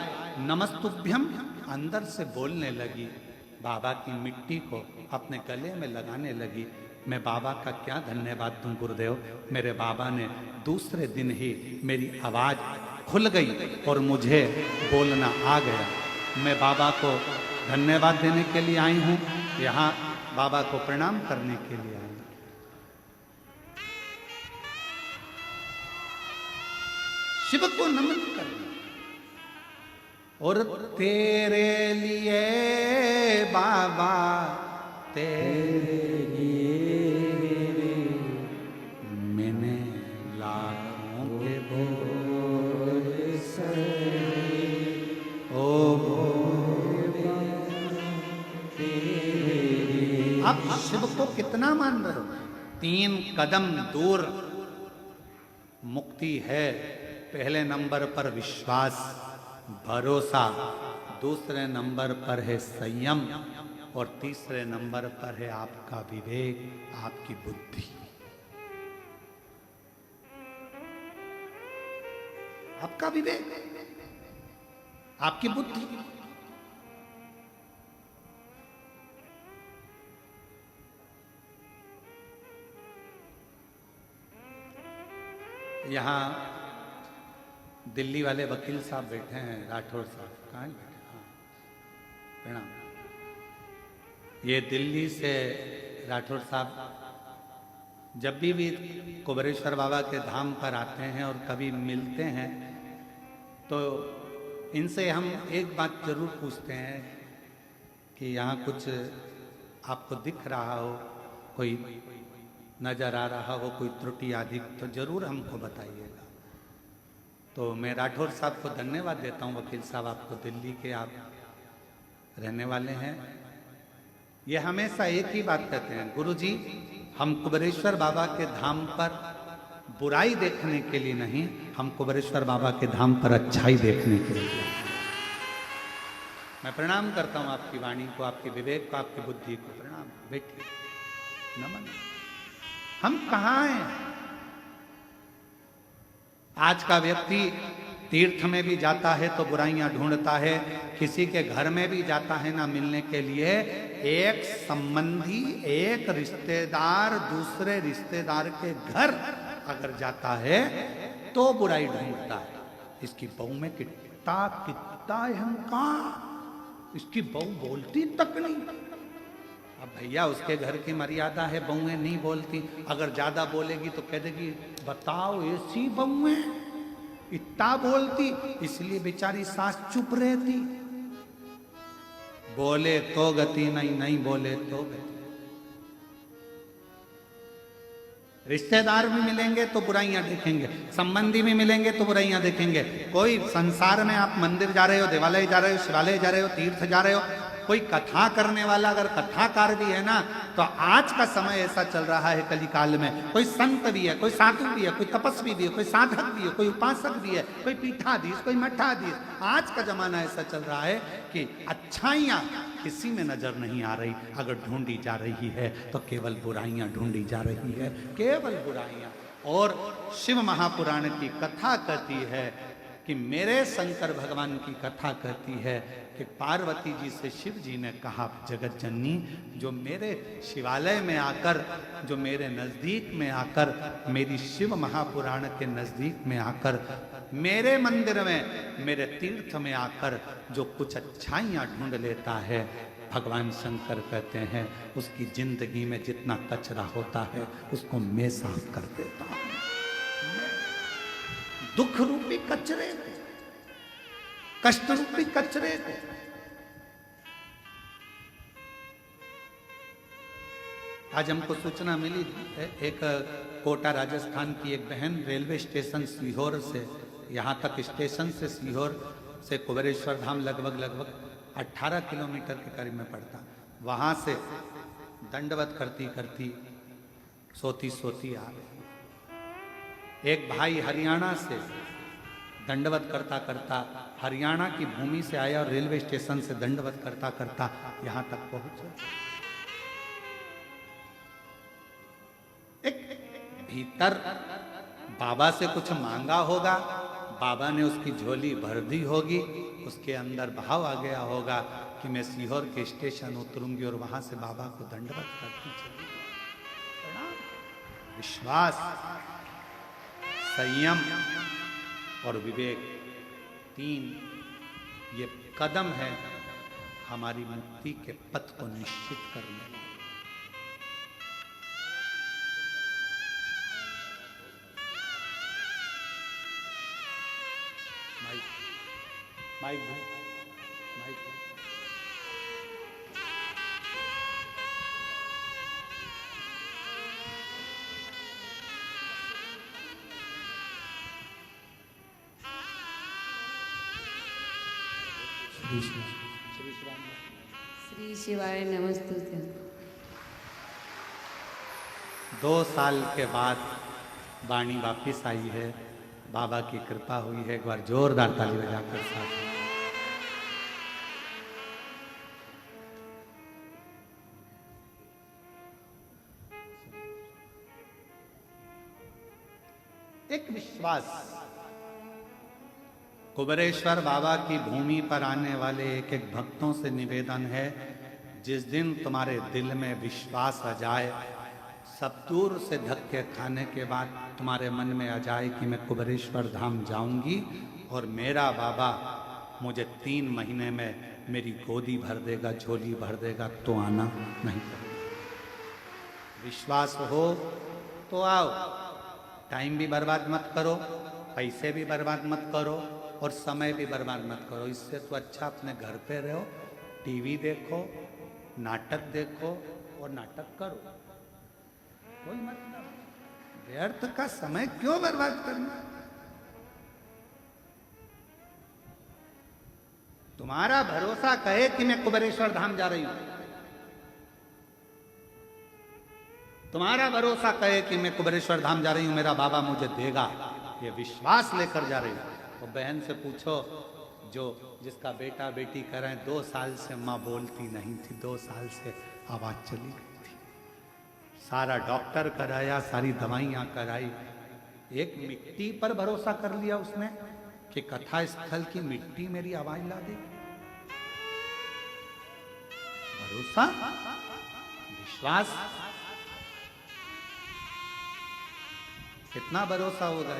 नमस्तुभ्यम अंदर से बोलने लगी, बाबा की मिट्टी को अपने गले में लगाने लगी। मैं बाबा का क्या धन्यवाद दूं गुरुदेव। मेरे बाबा ने दूसरे दिन ही मेरी आवाज़ खुल गई और मुझे बोलना आ गया। मैं बाबा को धन्यवाद देने के लिए आई हूँ, यहाँ बाबा को प्रणाम करने के लिए आई हूँ। शिव को नमन करना। और तेरे लिए बाबा, तेरे लिए मैंने लाखों के बोल से ओ आप शिव को कितना मान रहे हो? 3 कदम दूर मुक्ति है। पहले नंबर पर विश्वास, भरोसा, दूसरे नंबर पर है संयम और तीसरे नंबर पर है आपका विवेक, आपकी बुद्धि। आपका विवेक, आपकी बुद्धि। यहाँ दिल्ली वाले वकील साहब बैठे हैं, राठौर साहब। कहाँ बैठे? हाँ, प्रणाम। ये दिल्ली से राठौर साहब जब भी कुबेरेश्वर बाबा के धाम पर आते हैं और कभी मिलते हैं तो इनसे हम एक बात जरूर पूछते हैं कि यहाँ कुछ आपको दिख रहा हो, कोई नजर आ रहा हो, कोई त्रुटि आदि, तो जरूर हमको बताइएगा। तो मैं राठौर साहब को धन्यवाद देता हूँ। वकील साहब, आपको दिल्ली के आप रहने वाले हैं। ये हमेशा एक ही बात कहते हैं, गुरुजी हम कुबेरेश्वर बाबा के धाम पर बुराई देखने के लिए नहीं, हम कुबेरेश्वर बाबा के धाम पर अच्छाई देखने के लिए। मैं प्रणाम करता हूँ आपकी वाणी को, आपके विवेक को, आपकी बुद्धि को प्रणाम। बैठिए, नमन। हम कहाँ हैं? आज का व्यक्ति तीर्थ में भी जाता है तो बुराइयां ढूंढता है, किसी के घर में भी जाता है ना मिलने के लिए। एक संबंधी, एक रिश्तेदार दूसरे रिश्तेदार के घर अगर जाता है तो बुराई ढूंढता है। इसकी बहू में कितना अहंकार, इसकी बहू बोलती तक नहीं। अब भैया उसके घर की मर्यादा है, बहुएं नहीं बोलती। अगर ज्यादा बोलेगी तो कह देगी बताओ ऐसी बहुएं इतना बोलती, इसलिए बेचारी सास चुप रहती। बोले तो गति नहीं, नहीं बोले तो गति। रिश्तेदार भी मिलेंगे तो बुराइयां देखेंगे, संबंधी भी मिलेंगे तो बुराइयां देखेंगे। कोई संसार में आप मंदिर जा रहे हो, देवालय जा रहे हो, शिवालय जा रहे हो, तीर्थ जा रहे हो, कोई कथा करने वाला अगर कथाकार भी है ना, तो आज का समय ऐसा चल रहा है कली काल में, कोई संत भी है, कोई साधु भी है, कोई तपस्वी भी है, कोई साधक भी है, कोई उपासक भी है, कोई पीठाधीश, कोई मठाधीश। आज का जमाना ऐसा चल रहा है कि अच्छाइयाँ किसी में नजर नहीं आ रही। अगर ढूंढी जा रही है तो केवल बुराइयां ढूंढी जा रही है, केवल बुराइयां। और शिव महापुराण की कथा कहती है कि मेरे शंकर भगवान की कथा कहती है कि पार्वती जी से शिव जी ने कहा, जगत जननी जो मेरे शिवालय में आकर, जो मेरे नज़दीक में आकर, मेरी शिव महापुराण के नज़दीक में आकर, मेरे मंदिर में, मेरे तीर्थ में आकर जो कुछ अच्छाइयाँ ढूंढ लेता है, भगवान शंकर कहते हैं उसकी जिंदगी में जितना कचरा होता है उसको मैं साफ कर देता हूँ। दुख रूपी कचरे को, कष्ट रूपी कचरे को। आज हमको सूचना मिली, एक कोटा राजस्थान की एक बहन रेलवे स्टेशन सीहोर से, यहाँ तक स्टेशन से सीहोर से कुबेरेश्वर धाम लगभग 18 किलोमीटर के करीब में पड़ता। वहाँ से दंडवत करती करती सोती आ गई। एक भाई हरियाणा से दंडवत करता करता हरियाणा की भूमि से आया और रेलवे स्टेशन से दंडवत करता करता यहाँ तक पहुंचा। एक भीतर बाबा से कुछ मांगा होगा, बाबा ने उसकी झोली भर दी होगी, उसके अंदर भाव आ गया होगा कि मैं सीहोर के स्टेशन उतरूंगी और वहां से बाबा को दंडवत करती चली। विश्वास, संयम और विवेक, 3 ये कदम है हमारी मुक्ति के पथ को निश्चित करने वाले। माइक भाई, माइक भाई। श्री शिवाय नमस्तुते। 2 साल के बाद वाणी वापिस आई है, बाबा की कृपा हुई है। एक बार जोरदार ताली बजाकर साथ। एक विश्वास, कुबेरेश्वर बाबा की भूमि पर आने वाले एक एक भक्तों से निवेदन है, जिस दिन तुम्हारे दिल में विश्वास आ जाए, सब दूर से धक्के खाने के बाद तुम्हारे मन में आ जाए कि मैं कुबेरेश्वर धाम जाऊंगी और मेरा बाबा मुझे 3 महीने में मेरी गोदी भर देगा, झोली भर देगा, तो आना नहीं पड़ेगा। विश्वास हो तो आओ, टाइम भी बर्बाद मत करो, पैसे भी बर्बाद मत करो और समय भी बर्बाद मत करो। इससे तो अच्छा अपने घर पे रहो, टीवी देखो, नाटक देखो और नाटक करो। कोई मतलब व्यर्थ का समय क्यों बर्बाद करना। तुम्हारा भरोसा कहे कि मैं कुबेरेश्वर धाम जा रही हूं, तुम्हारा भरोसा कहे कि मैं कुबेरेश्वर धाम जा रही हूं, मेरा बाबा मुझे देगा, ये विश्वास लेकर जा रही हूं। तो बहन से पूछो जो जिसका बेटा बेटी कर रहे हैं, 2 साल से माँ बोलती नहीं थी, 2 साल से आवाज चली गई थी, सारा डॉक्टर कराया, सारी दवाइयां कराई, एक मिट्टी पर भरोसा कर लिया उसने कि कथा स्थल की मिट्टी मेरी आवाज ला दे। भरोसा, विश्वास, कितना भरोसा होगा।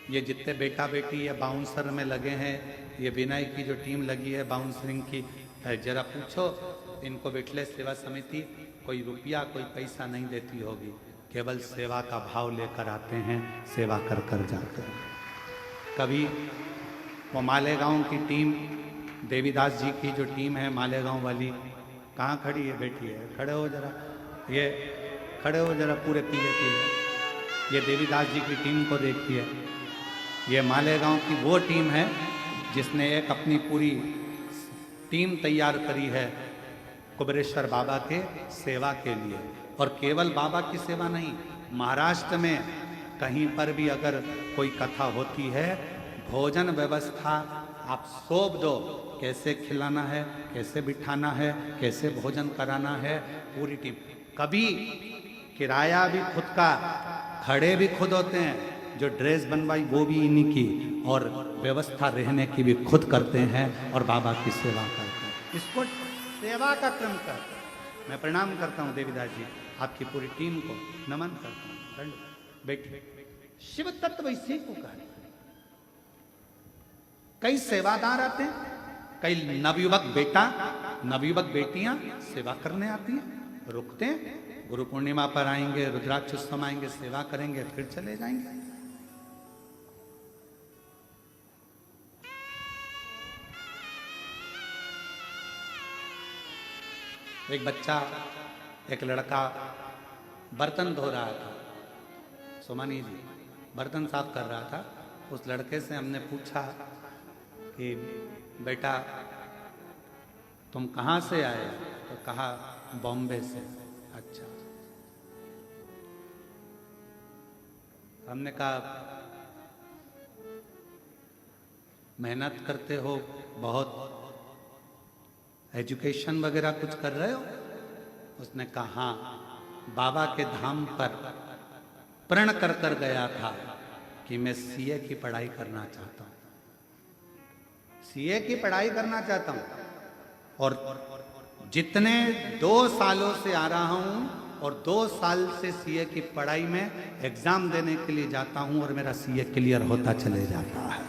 ये जितने बेटा बेटी ये बाउंसर में लगे हैं, ये विनय की जो टीम लगी है बाउंसरिंग की, जरा पूछो इनको बिटले सेवा समिति कोई रुपया कोई पैसा नहीं देती होगी, केवल सेवा का भाव लेकर आते हैं, सेवा कर कर जाते हैं। कभी वो मालेगांव की टीम, देवीदास जी की जो टीम है मालेगांव वाली, कहाँ खड़ी है? बेटी है, खड़े हो जरा, ये खड़े हो जरा, पूरे पीले पीले। ये देवीदास जी की टीम को देखिए, ये मालेगांव की वो टीम है जिसने एक अपनी पूरी टीम तैयार करी है कुबेरेश्वर बाबा के सेवा के लिए। और केवल बाबा की सेवा नहीं, महाराष्ट्र में कहीं पर भी अगर कोई कथा होती है, भोजन व्यवस्था आप सौंप दो, कैसे खिलाना है, कैसे बिठाना है, कैसे भोजन कराना है, पूरी टीम। कभी किराया भी खुद का, खड़े भी खुद होते हैं, जो ड्रेस बनवाई वो भी इन्हीं की, और व्यवस्था रहने की भी खुद करते हैं और बाबा की सेवा करते हैं। इसको सेवा का क्रम कर। मैं प्रणाम करता हूँ देवीदास जी, आपकी पूरी टीम को नमन करता हूँ। बेटी शिव तत्व इसी को कहते हैं। कई सेवादार आते हैं, कई नवयुवक बेटा नवयुवक बेटियां सेवा करने आती हैं, रुकते हैं, गुरु पूर्णिमा पर आएंगे, रुद्राक्ष उत्सव आएंगे, सेवा करेंगे, फिर चले जाएंगे। एक बच्चा, एक लड़का बर्तन धो रहा था, सोमानी जी बर्तन साफ कर रहा था। उस लड़के से हमने पूछा कि बेटा तुम कहाँ से आए? तो कहा बॉम्बे से। अच्छा। हमने कहा मेहनत करते हो बहुत, एजुकेशन वगैरह कुछ कर रहे हो? उसने कहा हाँ, बाबा के धाम पर प्रण कर कर गया था कि मैं सीए की पढ़ाई करना चाहता हूँ, सीए की पढ़ाई करना चाहता हूँ। और जितने 2 सालों से आ रहा हूँ और 2 साल से सीए की पढ़ाई में एग्जाम देने के लिए जाता हूं और मेरा सीए क्लियर होता चले जाता है।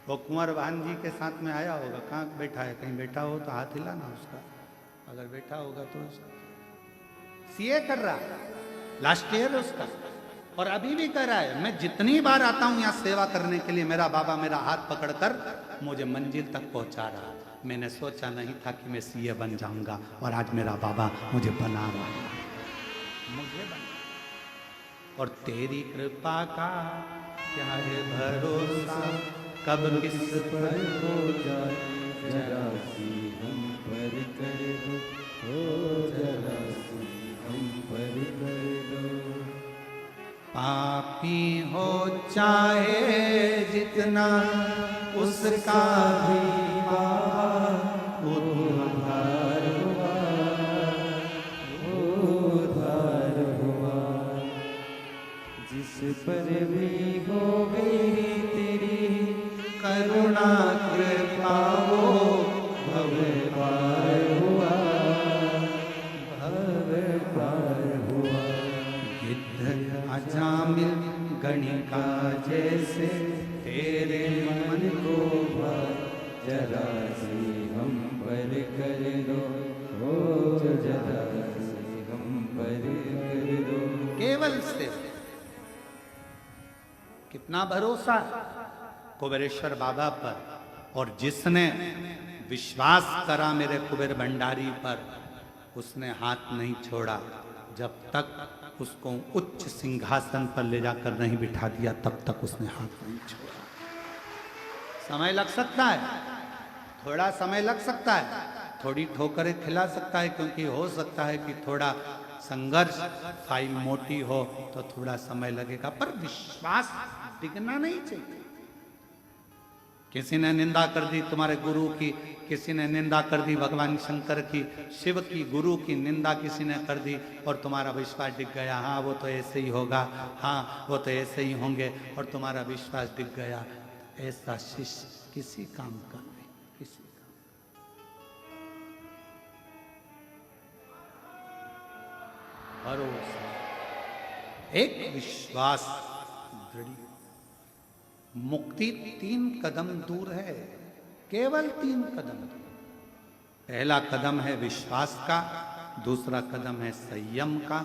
वो कुंवर भान जी के साथ में आया होगा, कहाँ बैठा है? कहीं बैठा हो तो हाथ हिला ना उसका, अगर बैठा होगा तो। सीए कर रहा, लास्ट ईयर उसका, और अभी भी कर रहा है। मैं जितनी बार आता हूं यहाँ सेवा करने के लिए, मेरा बाबा मेरा हाथ पकड़कर मुझे मंजिल तक पहुंचा रहा। मैंने सोचा नहीं था कि मैं सीए बन जाऊंगा, और आज मेरा बाबा मुझे बना रहा है, मुझे बना। और तेरी कृपा का क्या है भरोसा, कब किस पर हो जाए, जरा सी हम पर कर दो, ओ जरा सी हम पर कर दो। पापी हो चाहे जितना उसका भी उद्धार हुआ, उद्धार हुआ। जिस पर भी हो गई तेरी करुणा कृपा वो भव पार हुआ, भव पार हुआ। गिद्ध अजामिल गणिका जैसे तेरे मन को जरा सी हम पर कर दो, ओ जरा सी हम पर कर दो। केवल से कितना भरोसा कुबेरेश्वर बाबा पर, और जिसने विश्वास करा मेरे कुबेर भंडारी पर, उसने हाथ नहीं छोड़ा। जब तक उसको उच्च सिंहासन पर ले जाकर नहीं बिठा दिया, तब तक उसने हाथ नहीं छोड़ा। समय लग सकता है, थोड़ा समय लग सकता है, थोड़ी ठोकरें खिला सकता है, क्योंकि हो सकता है कि थोड़ा संघर्ष, फाइल मोटी हो तो थोड़ा समय लगेगा, पर विश्वास डिगना नहीं चाहिए। किसी ने निंदा कर दी तुम्हारे गुरु की, किसी ने निंदा कर दी भगवान शंकर की, शिव की, गुरु की निंदा किसी ने कर दी, और तुम्हारा विश्वास डिग गया। हाँ वो तो ऐसे ही होगा, हाँ वो तो ऐसे ही होंगे, और तुम्हारा विश्वास डिग गया। ऐसा शिष्य किसी काम का नहीं, किसी का। भरोसा, एक विश्वास दृढ़। मुक्ति 3 कदम दूर है, केवल 3 कदम। पहला कदम है विश्वास का, दूसरा कदम है संयम का,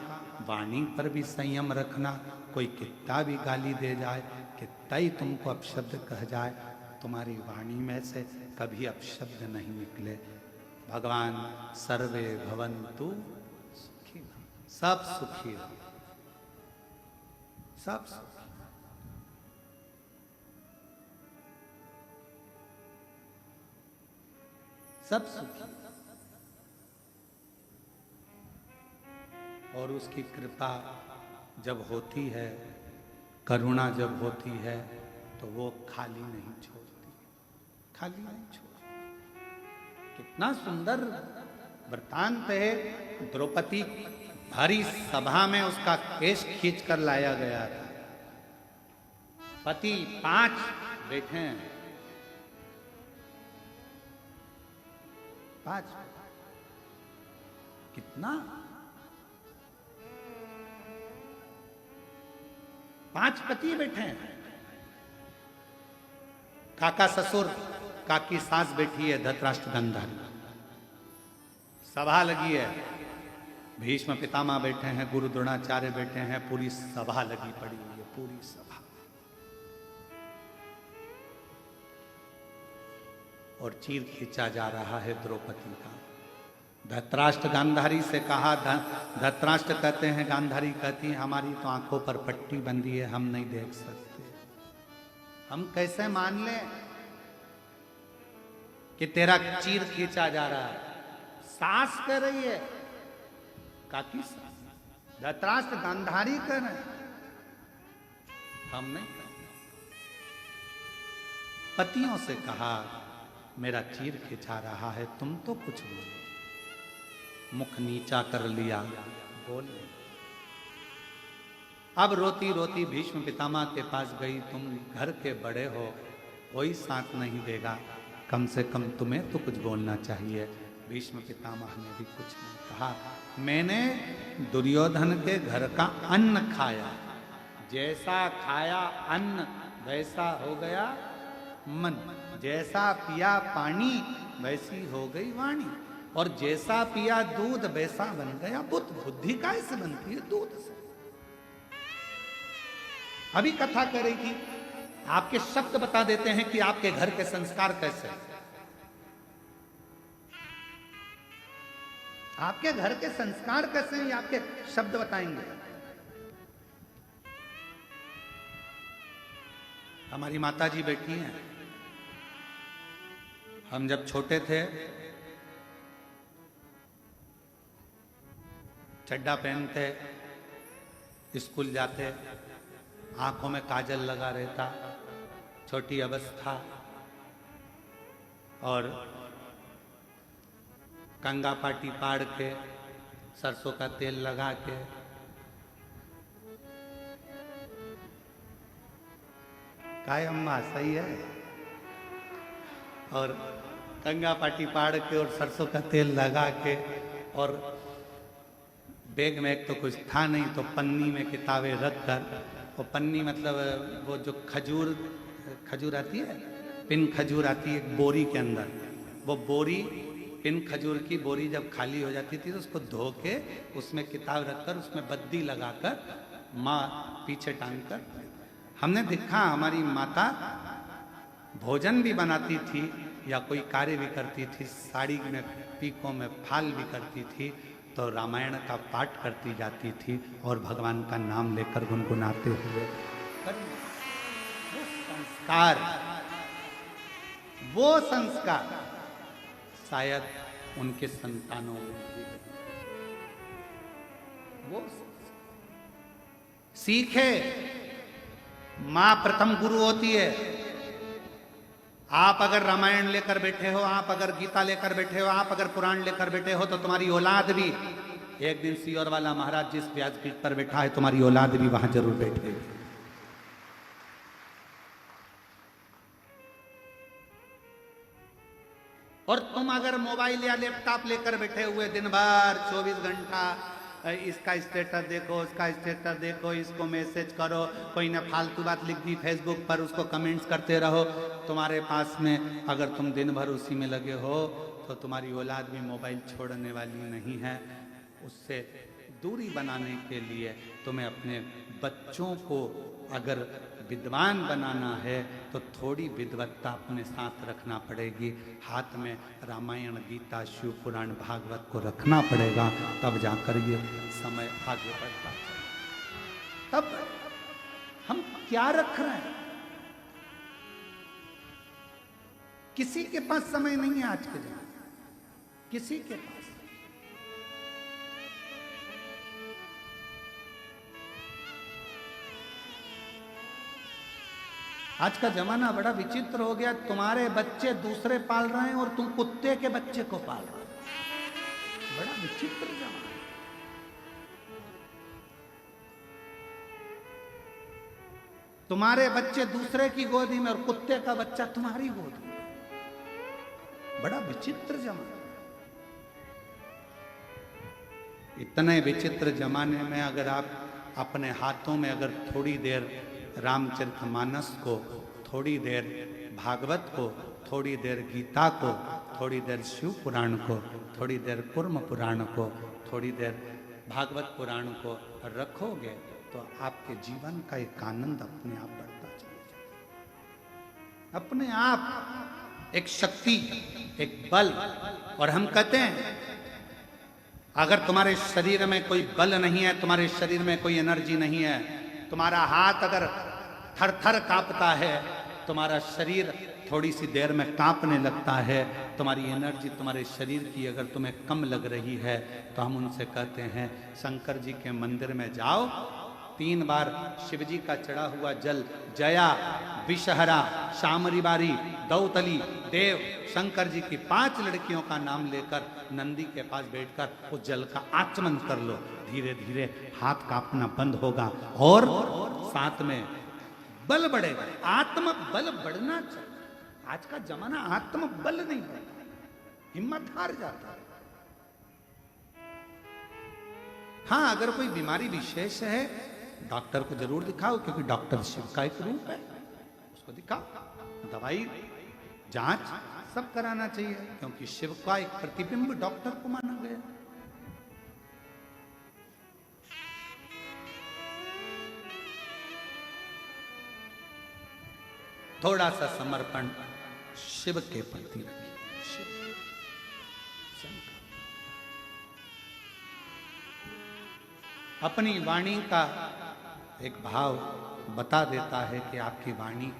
वाणी पर भी संयम रखना। कोई कितना भी गाली दे जाए, कितना ही तुमको अपशब्द कह जाए, तुम्हारी वाणी में से कभी अपशब्द नहीं निकले। भगवान सर्वे भवन्तु सुखी, सब सुखी रहो, सब सुखी। सब सुखी, और उसकी कृपा जब होती है, करुणा जब होती है, तो वो खाली नहीं छोड़ती, खाली नहीं छोड़ती। कितना सुंदर वृतांत है। द्रौपदी भारी सभा में उसका केश खींच कर लाया गया था। पति 5 बैठे हैं, 5, कितना 5 पति बैठे हैं। काका ससुर, काकी सास बैठी है, धृतराष्ट्र गांधारी। सभा लगी है, भीष्म पितामह बैठे हैं, गुरु द्रोणाचार्य बैठे हैं, पूरी सभा लगी पड़ी हुई है, पूरी सभा। और चीर खींचा जा रहा है द्रौपदी का। धृतराष्ट्र गांधारी से कहा, धृतराष्ट्र कहते हैं, गांधारी कहती है, हमारी तो आंखों पर पट्टी बंधी है, हम नहीं देख सकते। हम कैसे मान लें कि तेरा चीर खींचा जा रहा है? सास कह रही है, काकी सास, धृतराष्ट्र गांधारी कह रहे हैं, हम नहीं कहेंगे। पतियों से कहा, मेरा चीर खिंचा रहा है, तुम तो कुछ बोलो। मुख नीचा कर लिया, बोले। अब रोती रोती भीष्म पितामह के पास गई, तुम घर के बड़े हो, कोई साथ नहीं देगा, कम से कम तुम्हें तो कुछ बोलना चाहिए। भीष्म पितामह ने भी कुछ नहीं कहा। मैंने दुर्योधन के घर का अन्न खाया, जैसा खाया अन्न वैसा हो गया मन, जैसा पिया पानी वैसी हो गई वाणी, और जैसा पिया दूध वैसा बन गया बुद्ध। बुद्धि कैसे बनती है? दूध से। अभी कथा करेगी, आपके शब्द बता देते हैं कि आपके घर के संस्कार कैसे हैं। आपके घर के संस्कार कैसे हैं, आपके शब्द बताएंगे। हमारी माता जी बैठी हैं। हम जब छोटे थे चड्डा पहनते, स्कूल जाते, आंखों में काजल लगा रहता, छोटी अवस्था, और कंगा पाटी पाड़ के सरसों का तेल लगा के काय अम्मा सही है, और कंगा पाटी पाड़ के और सरसों का तेल लगा के, और बैग में एक तो कुछ था नहीं तो पन्नी में किताबें रख कर, वो पन्नी मतलब वो जो खजूर आती है, पिन खजूर आती है एक बोरी के अंदर, वो बोरी पिन खजूर की बोरी जब खाली हो जाती थी तो उसको धो के उसमें किताब रखकर उसमें बद्दी लगाकर माँ पीछे टांग कर। हमने देखा हमारी माता भोजन भी बनाती थी या कोई कार्य भी करती थी, साड़ी में पीकों में फाल भी करती थी, तो रामायण का पाठ करती जाती थी और भगवान का नाम लेकर गुनगुनाते हुए। वो संस्कार शायद उनके संतानों में भी वो सीखे। मां प्रथम गुरु होती है। आप अगर रामायण लेकर बैठे हो, आप अगर गीता लेकर बैठे हो, आप अगर पुराण लेकर बैठे हो, तो तुम्हारी औलाद भी एक दिन सियोर वाला महाराज जिस व्यासपीठ पर बैठा है, तुम्हारी औलाद भी वहां जरूर बैठेगी। और तुम अगर मोबाइल या लैपटॉप लेकर बैठे हुए दिन भर 24 घंटा इसका स्टेटस देखो, उसका स्टेटस देखो, इसको मैसेज करो, कोई ने फालतू बात लिख दी फेसबुक पर, उसको कमेंट्स करते रहो, तुम्हारे पास में अगर तुम दिन भर उसी में लगे हो तो तुम्हारी औलाद भी मोबाइल छोड़ने वाली नहीं है। उससे दूरी बनाने के लिए तुम्हें अपने बच्चों को अगर विद्वान बनाना है तो थोड़ी विद्वत्ता अपने साथ रखना पड़ेगी। हाथ में रामायण, गीता, शिव पुराण, भागवत को रखना पड़ेगा, तब जाकर ये समय आगे बढ़ता है। तब हम क्या रख रहे हैं? किसी के पास समय नहीं है आज के दिन, किसी के पास। आज का जमाना बड़ा विचित्र हो गया। तुम्हारे बच्चे दूसरे पाल रहे हैं और तुम कुत्ते के बच्चे को पाल रहे हो। बड़ा विचित्र जमाना। तुम्हारे बच्चे दूसरे की गोदी में और कुत्ते का बच्चा तुम्हारी गोदी में। बड़ा विचित्र जमाना। इतने विचित्र जमाने में अगर आप अपने हाथों में अगर थोड़ी देर रामचरितमानस को, थोड़ी देर भागवत को, थोड़ी देर गीता को, थोड़ी देर शिव पुराण को, थोड़ी देर कुर्म पुराण को, थोड़ी देर भागवत पुराण को रखोगे तो आपके जीवन का एक आनंद अपने आप बढ़ता चलेगा। अपने आप एक शक्ति, एक बल। और हम कहते हैं अगर तुम्हारे शरीर में कोई बल नहीं है, तुम्हारे शरीर में कोई एनर्जी नहीं है, तुम्हारा हाथ अगर थर थर कांपता है, तुम्हारा शरीर थोड़ी सी देर में कांपने लगता है, तुम्हारी एनर्जी तुम्हारे शरीर की अगर तुम्हें कम लग रही है, तो हम उनसे कहते हैं शंकर जी के मंदिर में जाओ, 3 बार शिव जी का चढ़ा हुआ जल, जया, विषहरा, शामरी बारी, दौतली, देव, शंकर जी की 5 लड़कियों का नाम लेकर नंदी के पास बैठकर उस जल का आचमन कर लो। धीरे धीरे हाथ कांपना बंद होगा और साथ में बल बढ़ेगा। आत्म बल बढ़ना चाहिए। आज का जमाना आत्म बल नहीं बढ़ता। हिम्मत हार जाता है। हाँ, अगर कोई बीमारी विशेष है डॉक्टर को जरूर दिखाओ, क्योंकि डॉक्टर शिव का एक रूप है, उसको दिखाओ। दवाई जांच सब कराना चाहिए, क्योंकि शिव का एक प्रतिबिंब डॉक्टर को माना गया। थोड़ा सा समर्पण शिव के प्रति रखिए। शिव शंकर अपनी वाणी का एक भाव बता देता है कि आपकी वाणी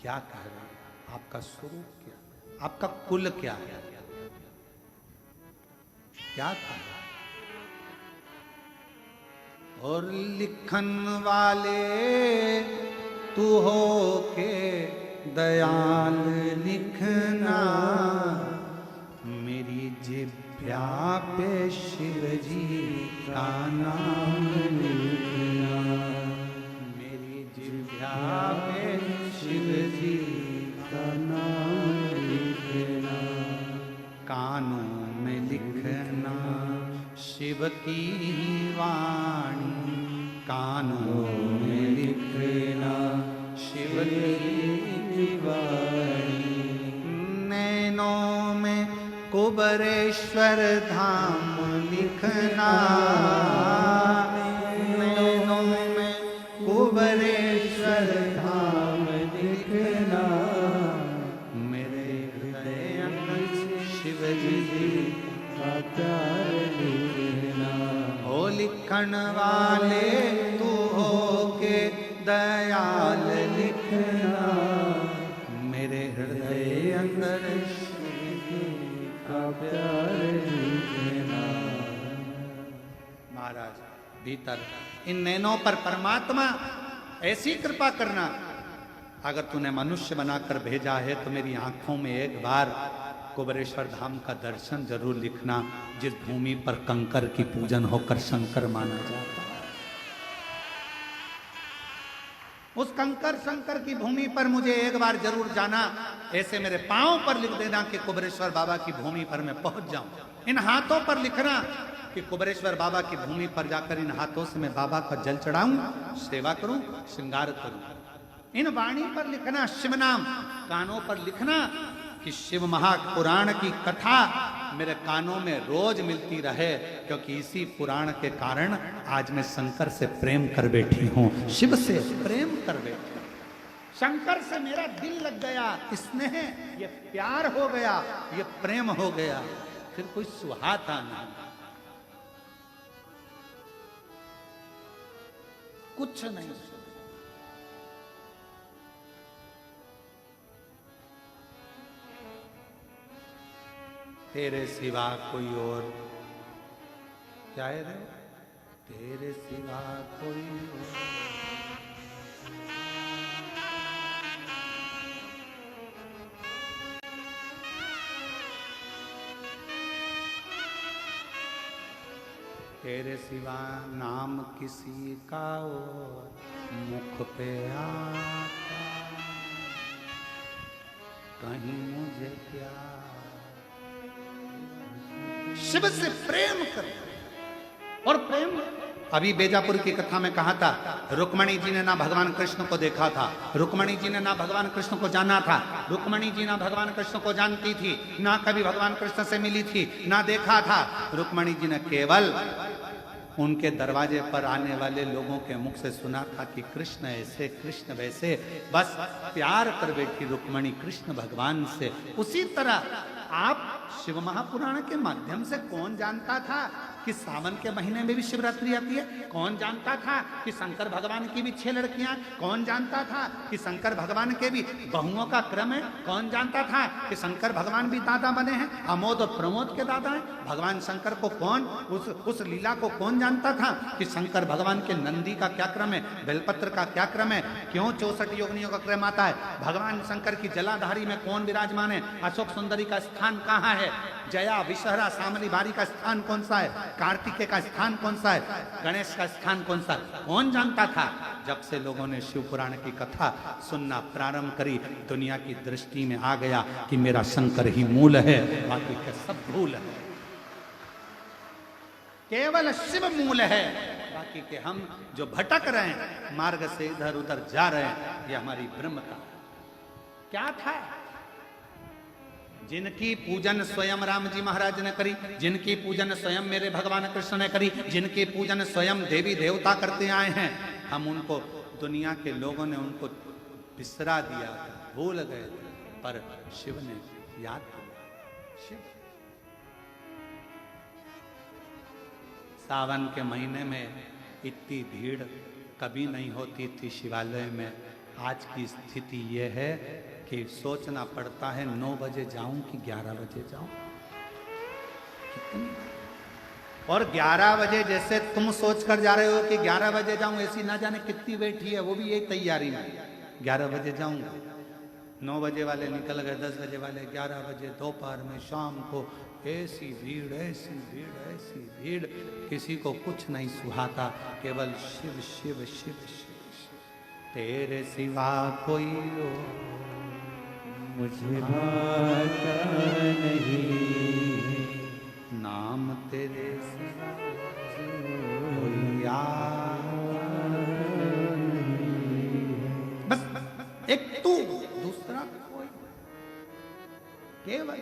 क्या कह रही है, आपका स्वरूप क्या, आपका कुल क्या है, क्या कह रहा है। और लिखन वाले तू हो के दयाल लिखना, मेरी जिभ्या पे शिव जी का नाम लिखना, मेरी जिभ्या पे शिव जी का नाम लिखना, कानों में लिखना शिव की वाणी, कानों में लिखना शिव की वाणी, नैनों में कुबरेश्वर धाम लिखना, नैनों में कुबरेश्वर धाम लिखना, मेरे हृदय अंदर शिव जी का प्यार लिखना। ओ लिखन वाले तू हो के दयाल लिखना, मेरे हृदय अंदर का प्यार लिखना। महाराज भीतर इन नैनों पर परमात्मा ऐसी कृपा करना, अगर तूने मनुष्य बनाकर भेजा है तो मेरी आंखों में एक बार कुबरेश्वर धाम का दर्शन जरूर लिखना, जिस भूमि पर कंकर की पूजन होकर शंकर माना जाता है। उस कंकर शंकर की भूमि पर मुझे एक बार जरूर जाना, ऐसे मेरे पांव पर लिख देना कि कुबरेश्वर बाबा की भूमि पर मैं पहुंच जाऊं। इन हाथों पर लिखना कि कुबरेश्वर बाबा की भूमि पर जाकर इन हाथों से मैं बाबा का जल चढ़ाऊं, सेवा करूं, श्रृंगार करूं। इन वाणी पर लिखना शिव नाम, कानों पर लिखना कि शिव महापुराण की कथा मेरे कानों में रोज मिलती रहे, क्योंकि इसी पुराण के कारण आज मैं शंकर से प्रेम कर बैठी हूं, शिव से प्रेम कर बैठी हूं। शंकर से मेरा दिल लग गया, स्नेह, ये प्यार हो गया, ये प्रेम हो गया, फिर कोई सुहाता नहीं, कुछ नहीं। तेरे सिवा कोई और क्या है रे? तेरे सिवा कोई और तेरे सिवा नाम किसी का और मुख पे आता, कहीं मुझे प्यार। शिव से प्रेम करो। और प्रेम अभी बेजापुर की कथा में कहा था, रुक्मणी जी ने ना भगवान कृष्ण को देखा था, रुक्मणी जी ने ना भगवान कृष्ण को जाना था, रुक्मणी जी ना भगवान कृष्ण को जानती थी, ना कभी भगवान कृष्ण से मिली थी, ना देखा था। रुक्मणी जी ने केवल उनके दरवाजे पर आने वाले लोगों के मुख से सुना था कि कृष्ण ऐसे कृष्ण वैसे, बस प्यार कर बैठी रुक्मणी कृष्ण भगवान से। उसी तरह आप शिव महापुराण के माध्यम से कौन जानता था कि सावन के महीने में भी शिवरात्रि आती है? कौन जानता था कि शंकर भगवान की भी 6 लड़कियां? कौन जानता था कि शंकर भगवान के भी बहुओं का क्रम है? कौन जानता था कि शंकर भगवान भी दादा बने हैं, अमोद और प्रमोद के दादा हैं? भगवान शंकर को कौन, उस लीला को कौन जानता था कि शंकर भगवान के नंदी का क्या क्रम है, बेलपत्र का क्या क्रम है, क्यों 64 योगिनियों का क्रम आता है, भगवान शंकर की जलाधारी में कौन विराजमान है, अशोक सुंदरी का स्थान कहाँ है, जया विषहरा सामरी बारी का स्थान कौन सा है, कार्तिकेय का स्थान कौन सा है, गणेश का स्थान कौन सा है, कौन जानता था? जब से लोगों ने शिव पुराण की कथा सुनना प्रारंभ करी, दुनिया की दृष्टि में आ गया कि मेरा शंकर ही मूल है, बाकी के सब भूल है। केवल शिव मूल है, बाकी के हम जो भटक रहे हैं मार्ग से इधर उधर जा रहे हैं, ये हमारी ब्रह्मता। क्या था? जिनकी पूजन स्वयं राम जी महाराज ने करी, जिनकी पूजन स्वयं मेरे भगवान कृष्ण ने करी, जिनकी पूजन स्वयं देवी देवता करते आए हैं, हम उनको, दुनिया के लोगों ने उनको बिसरा दिया, भूल गए, पर शिव ने याद किया। शिव सावन के महीने में इतनी भीड़ कभी नहीं होती थी शिवालय में। आज की स्थिति यह है कि सोचना पड़ता है 9 बजे जाऊं कि 11 बजे जाऊं। कितनी, और 11 बजे जैसे तुम सोच कर जा रहे हो कि 11 बजे जाऊं, ऐसी ना जाने कितनी बैठी है, वो भी यही तैयारी में 11 बजे जाऊंगा। 9 बजे वाले निकल गए, 10 बजे वाले 11 बजे, दोपहर में, शाम को, ऐसी भीड़, ऐसी भीड़, ऐसी भीड़, किसी को कुछ नहीं सुहाता, केवल शिव शिव शिव शिव, तेरे सिवा कोई और मुझे भाता नहीं, नाम तेरे सिवा कोई यार नहीं। बस एक तू, दूसरा कोई, केवल